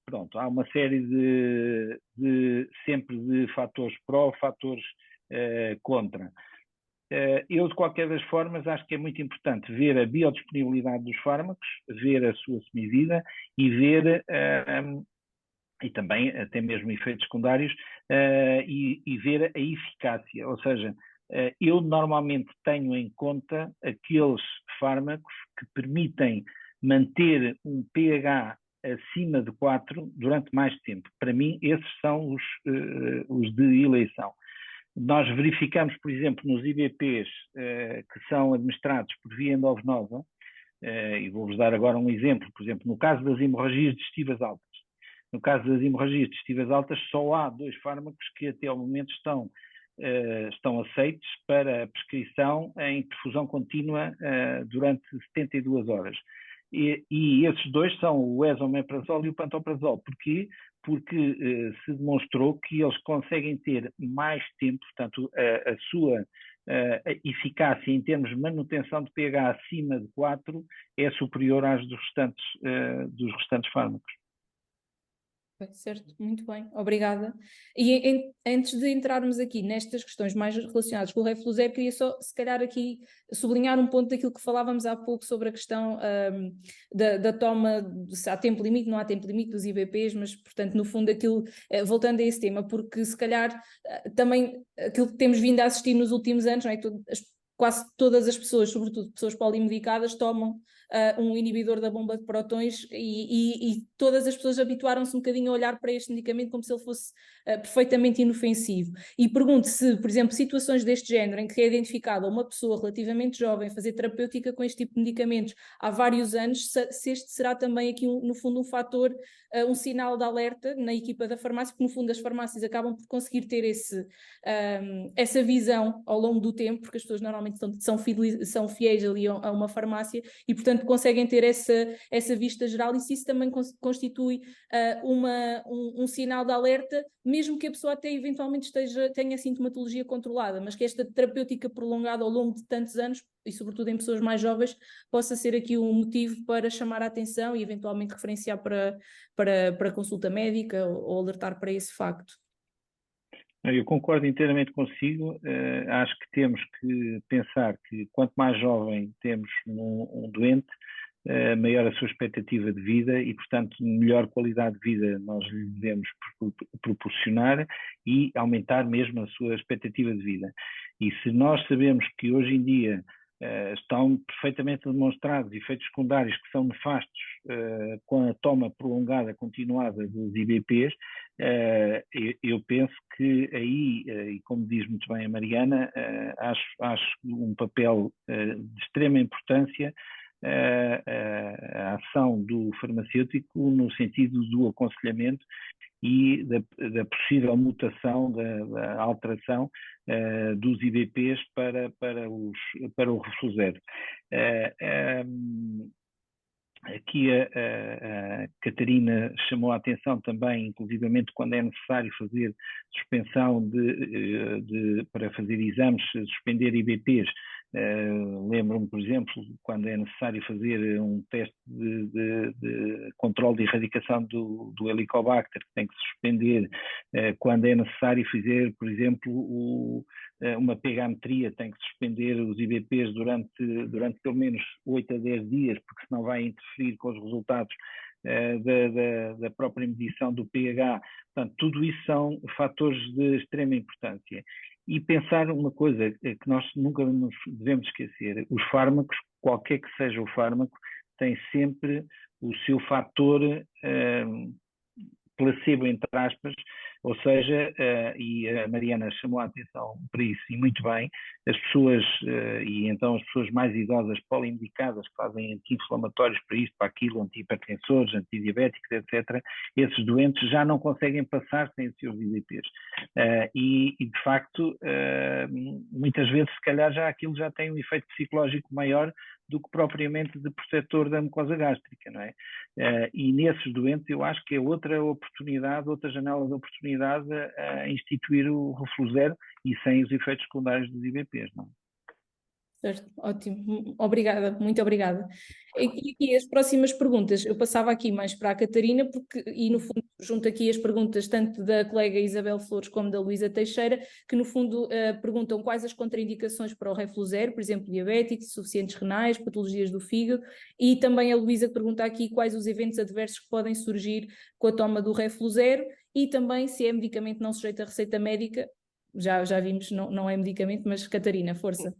Pronto, há uma série sempre de fatores pró, fatores contra. Eu, de qualquer das formas, acho que é muito importante ver a biodisponibilidade dos fármacos, ver a sua semivida e ver, e também até mesmo efeitos secundários, e ver a eficácia. Ou seja, eu normalmente tenho em conta aqueles fármacos que permitem manter um pH acima de 4 durante mais tempo. Para mim, esses são os de eleição. Nós verificamos, por exemplo, nos IBPs que são administrados por via endovenosa, e vou-vos dar agora um exemplo, por exemplo, no caso das hemorragias digestivas altas. No caso das hemorragias digestivas altas, só há 2 fármacos que até ao momento estão aceitos para prescrição em perfusão contínua durante 72 horas. E esses 2 são o esomeprazol e o pantoprazol. Porquê? Porque se demonstrou que eles conseguem ter mais tempo, portanto, a sua eficácia em termos de manutenção de pH acima de 4 é superior às dos restantes fármacos. Certo, muito bem, obrigada. E antes de entrarmos aqui nestas questões mais relacionadas com o Refluzer, queria só, se calhar, aqui sublinhar um ponto daquilo que falávamos há pouco sobre a questão da toma, se há tempo limite, não há tempo limite dos IBPs, mas, portanto, no fundo, aquilo, voltando a esse tema, porque se calhar também aquilo que temos vindo a assistir nos últimos anos, não é? Quase todas as pessoas, sobretudo pessoas polimedicadas, tomam um inibidor da bomba de prótons e todas as pessoas habituaram-se um bocadinho a olhar para este medicamento como se ele fosse perfeitamente inofensivo. E pergunto se, por exemplo, situações deste género em que é identificada uma pessoa relativamente jovem fazer terapêutica com este tipo de medicamentos há vários anos, se este será também aqui, no fundo, um fator, um sinal de alerta na equipa da farmácia, porque no fundo as farmácias acabam por conseguir ter essa visão ao longo do tempo, porque as pessoas normalmente são fiéis ali a uma farmácia e, portanto, conseguem ter essa vista geral, e se isso também constitui um sinal de alerta, mesmo que a pessoa até eventualmente tenha sintomatologia controlada, mas que esta terapêutica prolongada ao longo de tantos anos, e sobretudo em pessoas mais jovens, possa ser aqui um motivo para chamar a atenção e eventualmente referenciar para consulta médica ou alertar para esse facto. Eu concordo inteiramente consigo. Acho que temos que pensar que quanto mais jovem temos um doente, maior a sua expectativa de vida e, portanto, melhor qualidade de vida nós lhe devemos proporcionar e aumentar mesmo a sua expectativa de vida. E se nós sabemos que hoje em dia estão perfeitamente demonstrados efeitos secundários que são nefastos com a toma prolongada, continuada dos IBPs, eu penso que aí, e como diz muito bem a Mariana, acho um papel de extrema importância a ação do farmacêutico no sentido do aconselhamento e da possível mutação, da alteração dos IBPs para o Refluzer. Aqui a Catarina chamou a atenção também, inclusivamente quando é necessário fazer suspensão para fazer exames, suspender IBPs. Lembro-me, por exemplo, quando é necessário fazer um teste de controle de erradicação do Helicobacter, que tem que se suspender. Quando é necessário fazer, por exemplo, uma pH-metria, tem que suspender os IBPs durante pelo menos 8 a 10 dias, porque senão vai interferir com os resultados da própria medição do pH. Portanto, tudo isso são fatores de extrema importância. E pensar uma coisa que nós nunca nos devemos esquecer: os fármacos, qualquer que seja o fármaco, tem sempre o seu fator placebo, entre aspas, Ou seja, e a Mariana chamou a atenção para isso, e muito bem, as pessoas, e então as pessoas mais idosas poliindicadas, que fazem anti-inflamatórios para isto, para aquilo, antihipertensores, antidiabéticos, etc., esses doentes já não conseguem passar sem os seus IDPs. E de facto, muitas vezes, se calhar, aquilo já tem um efeito psicológico maior do que propriamente de protetor da mucosa gástrica, não é? E nesses doentes eu acho que é outra oportunidade, outra janela de oportunidade a instituir o Refluzero e sem os efeitos secundários dos IBPs, não é? Certo, ótimo, obrigada, muito obrigada. E aqui as próximas perguntas, eu passava aqui mais para a Catarina, e no fundo junto aqui as perguntas tanto da colega Isabel Flores como da Luísa Teixeira, que no fundo perguntam quais as contraindicações para o Refluzero, por exemplo, diabéticos, insuficientes renais, patologias do fígado, e também a Luísa pergunta aqui quais os eventos adversos que podem surgir com a toma do Refluzero, e também se é medicamento não sujeito a receita médica, já vimos, não é medicamento, mas Catarina, força.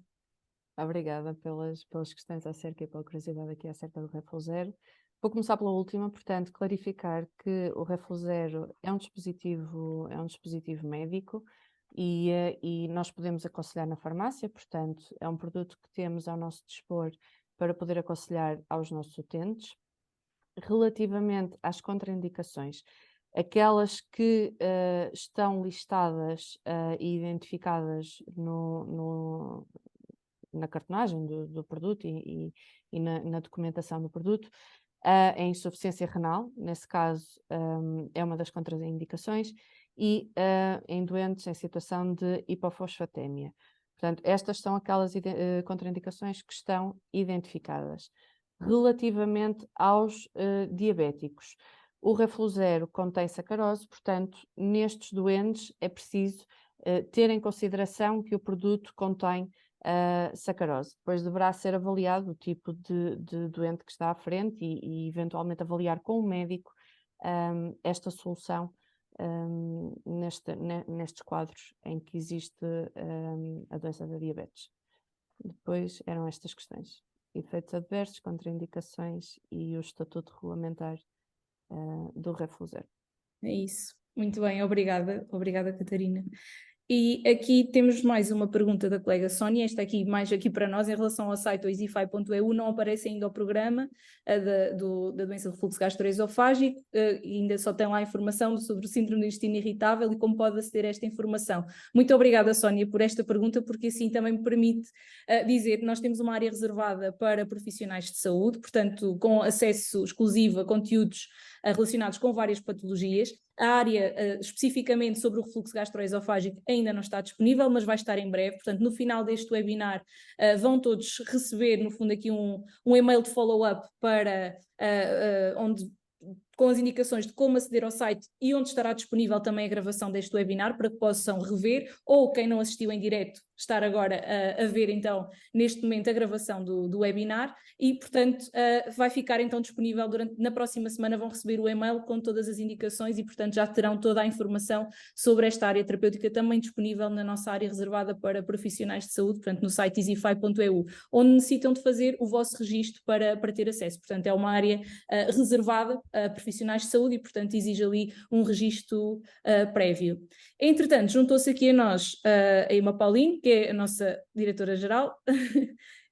Obrigada pelas questões acerca e pela curiosidade aqui acerca do Refluzero. Vou começar pela última, portanto, clarificar que o Refluzero é um dispositivo médico e nós podemos aconselhar na farmácia, portanto, é um produto que temos ao nosso dispor para poder aconselhar aos nossos utentes. Relativamente às contraindicações, aquelas que estão listadas e identificadas na cartonagem do produto e na documentação do produto, a insuficiência renal, nesse caso é uma das contraindicações, e em doentes em situação de hipofosfatemia. Portanto, estas são aquelas contraindicações que estão identificadas. Relativamente aos diabéticos, o Refluzero contém sacarose, portanto, nestes doentes é preciso ter em consideração que o produto contém sacarose. Depois deverá ser avaliado o tipo de doente que está à frente e eventualmente avaliar com o médico esta solução nestes quadros em que existe a doença da diabetes. Depois eram estas questões: efeitos adversos, contraindicações e o estatuto regulamentar do Refluzero. É isso. Muito bem, obrigada, Catarina. E aqui temos mais uma pergunta da colega Sónia, esta aqui mais aqui para nós, em relação ao site easyfi.eu, não aparece ainda o programa da doença de refluxo gastroesofágico, ainda só tem lá a informação sobre o síndrome do intestino irritável e como pode aceder a esta informação. Muito obrigada, Sónia, por esta pergunta, porque assim também me permite dizer que nós temos uma área reservada para profissionais de saúde, portanto, com acesso exclusivo a conteúdos relacionados com várias patologias. A área especificamente sobre o refluxo gastroesofágico ainda não está disponível, mas vai estar em breve. Portanto, no final deste webinar vão todos receber, no fundo, aqui um e-mail de follow-up para com as indicações de como aceder ao site e onde estará disponível também a gravação deste webinar para que possam rever, ou quem não assistiu em direto, estar agora a ver então neste momento a gravação do webinar e portanto vai ficar então disponível na próxima semana, vão receber o e-mail com todas as indicações e portanto já terão toda a informação sobre esta área terapêutica também disponível na nossa área reservada para profissionais de saúde, portanto no site easyfi.eu, onde necessitam de fazer o vosso registro para ter acesso. Portanto é uma área reservada a profissionais de saúde e portanto exige ali um registro prévio. Entretanto, juntou-se aqui a nós a Emma Paulino, que é a nossa diretora-geral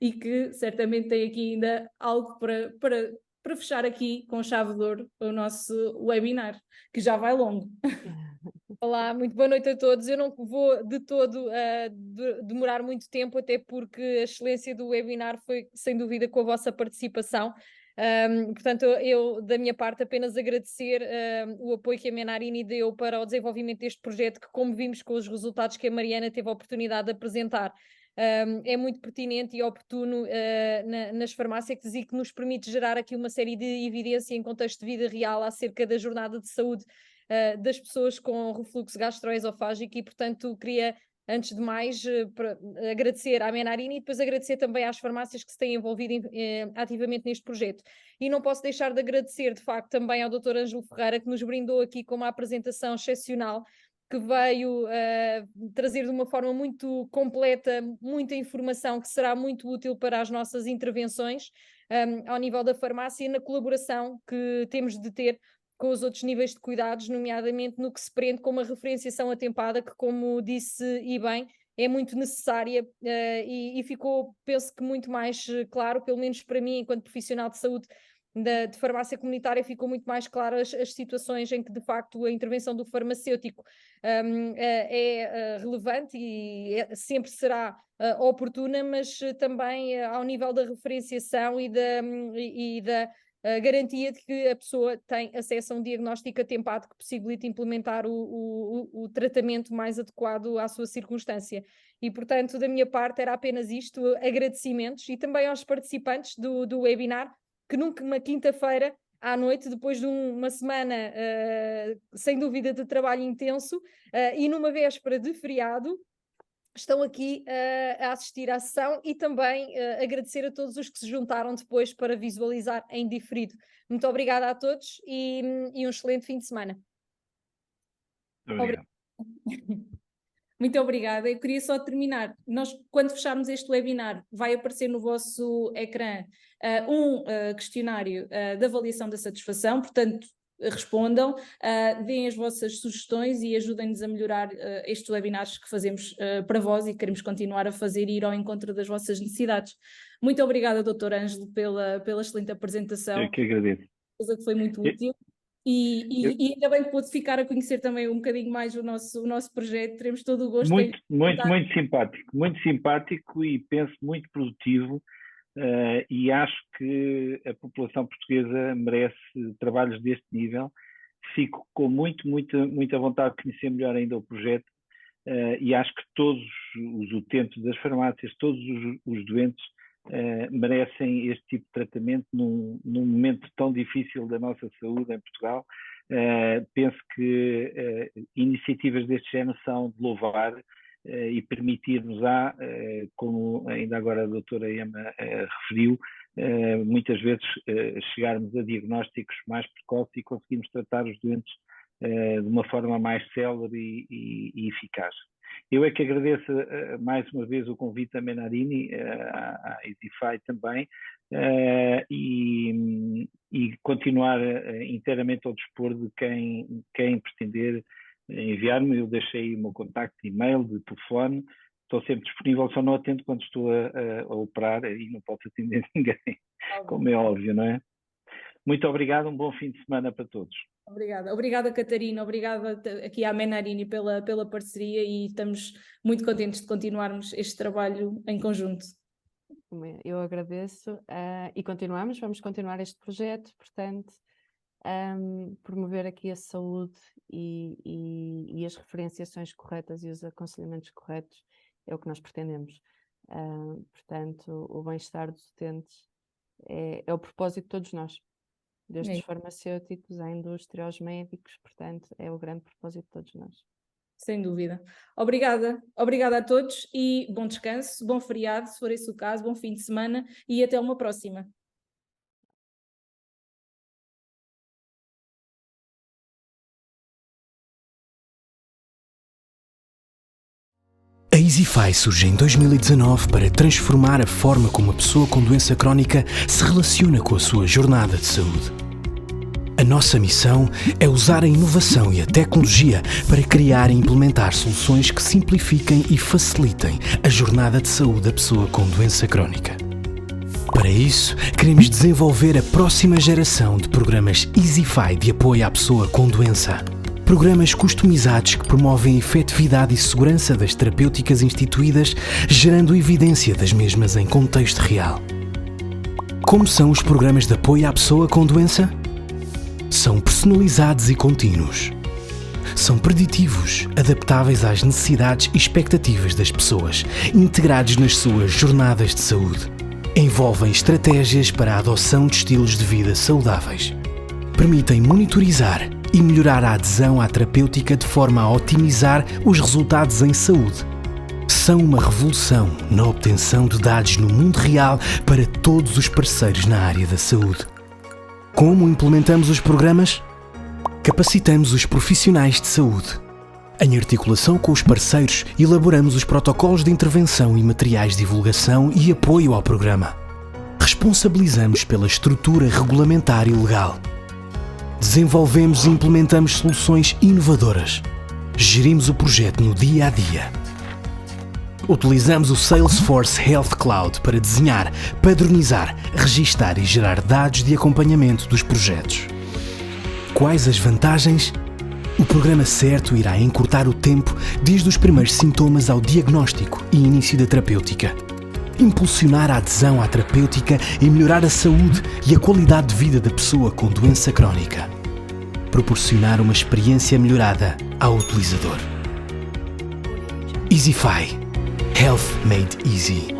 e que certamente tem aqui ainda algo para fechar aqui com chave de ouro o nosso webinar, que já vai longo. Olá, muito boa noite a todos. Eu não vou de todo demorar muito tempo, até porque a excelência do webinar foi sem dúvida com a vossa participação. Portanto, eu da minha parte apenas agradecer o apoio que a Menarini deu para o desenvolvimento deste projeto, que como vimos com os resultados que a Mariana teve a oportunidade de apresentar, é muito pertinente e oportuno nas farmacêuticas e que nos permite gerar aqui uma série de evidência em contexto de vida real acerca da jornada de saúde das pessoas com refluxo gastroesofágico e, portanto, queria, antes de mais, agradecer à Menarini e depois agradecer também às farmácias que se têm envolvido ativamente neste projeto. E não posso deixar de agradecer, de facto, também ao Dr. Ângelo Ferreira, que nos brindou aqui com uma apresentação excepcional, que veio trazer de uma forma muito completa muita informação que será muito útil para as nossas intervenções ao nível da farmácia e na colaboração que temos de ter com os outros níveis de cuidados, nomeadamente no que se prende com uma referenciação atempada, que, como disse e bem, é muito necessária e ficou, penso que, muito mais claro, pelo menos para mim, enquanto profissional de saúde de farmácia comunitária, ficou muito mais claro as situações em que, de facto, a intervenção do farmacêutico é relevante e sempre será oportuna, mas também ao nível da referenciação e da garantia de que a pessoa tem acesso a um diagnóstico atempado que possibilite implementar o tratamento mais adequado à sua circunstância. E, portanto, da minha parte era apenas isto, agradecimentos, e também aos participantes do webinar, que numa quinta-feira à noite, depois de uma semana, sem dúvida, de trabalho intenso, e numa véspera de feriado, estão aqui a assistir à sessão, e também agradecer a todos os que se juntaram depois para visualizar em diferido. Muito obrigada a todos e um excelente fim de semana. Obrigado. Muito obrigada. Eu queria só terminar. Nós, quando fecharmos este webinar, vai aparecer no vosso ecrã questionário de avaliação da satisfação, portanto, respondam, deem as vossas sugestões e ajudem-nos a melhorar estes webinars que fazemos para vós e queremos continuar a fazer e ir ao encontro das vossas necessidades. Muito obrigada, Dr. Ângelo, pela excelente apresentação. Eu que agradeço. Coisa que foi muito útil. E ainda bem que pude ficar a conhecer também um bocadinho mais o nosso projeto. Teremos todo o gosto. Muito simpático e penso muito produtivo, e acho que a população portuguesa merece trabalhos deste nível. Fico com muita vontade de conhecer melhor ainda o projeto, e acho que todos os utentes das farmácias, todos os doentes, merecem este tipo de tratamento num momento tão difícil da nossa saúde em Portugal. Penso que iniciativas deste género são de louvar e permitir-nos, como ainda agora a doutora Emma referiu, muitas vezes chegarmos a diagnósticos mais precoces e conseguirmos tratar os doentes de uma forma mais célere e eficaz. Eu é que agradeço mais uma vez o convite da Menarini, à EasyFi também, e continuar inteiramente ao dispor de quem pretender enviar-me. Eu deixei o meu contacto de e-mail, de telefone, estou sempre disponível, só não atendo quando estou a operar e não posso atender ninguém, como é óbvio, não é? Muito obrigado, um bom fim de semana para todos. Obrigada, Catarina, obrigada aqui à Menarini pela parceria, e estamos muito contentes de continuarmos este trabalho em conjunto. Eu agradeço e vamos continuar este projeto, portanto, promover aqui a saúde e as referenciações corretas e os aconselhamentos corretos é o que nós pretendemos. Portanto, o bem-estar dos utentes é o propósito de todos nós. Desde os farmacêuticos à indústria, aos médicos, portanto, é o grande propósito de todos nós. Sem dúvida. Obrigada a todos e bom descanso, bom feriado, se for esse o caso, bom fim de semana e até uma próxima. A EasyFi surge em 2019 para transformar a forma como a pessoa com doença crónica se relaciona com a sua jornada de saúde. A nossa missão é usar a inovação e a tecnologia para criar e implementar soluções que simplifiquem e facilitem a jornada de saúde da pessoa com doença crónica. Para isso, queremos desenvolver a próxima geração de programas EasyFi de apoio à pessoa com doença. Programas customizados que promovem a efetividade e segurança das terapêuticas instituídas, gerando evidência das mesmas em contexto real. Como são os programas de apoio à pessoa com doença? São personalizados e contínuos. São preditivos, adaptáveis às necessidades e expectativas das pessoas, integrados nas suas jornadas de saúde. Envolvem estratégias para a adoção de estilos de vida saudáveis. Permitem monitorizar e melhorar a adesão à terapêutica de forma a otimizar os resultados em saúde. São uma revolução na obtenção de dados no mundo real para todos os parceiros na área da saúde. Como implementamos os programas? Capacitamos os profissionais de saúde. Em articulação com os parceiros, elaboramos os protocolos de intervenção e materiais de divulgação e apoio ao programa. Responsabilizamos pela estrutura regulamentar e legal. Desenvolvemos e implementamos soluções inovadoras. Gerimos o projeto no dia a dia. Utilizamos o Salesforce Health Cloud para desenhar, padronizar, registar e gerar dados de acompanhamento dos projetos. Quais as vantagens? O programa certo irá encurtar o tempo desde os primeiros sintomas ao diagnóstico e início da terapêutica. Impulsionar a adesão à terapêutica e melhorar a saúde e a qualidade de vida da pessoa com doença crónica. Proporcionar uma experiência melhorada ao utilizador. EasyFi. Health made easy.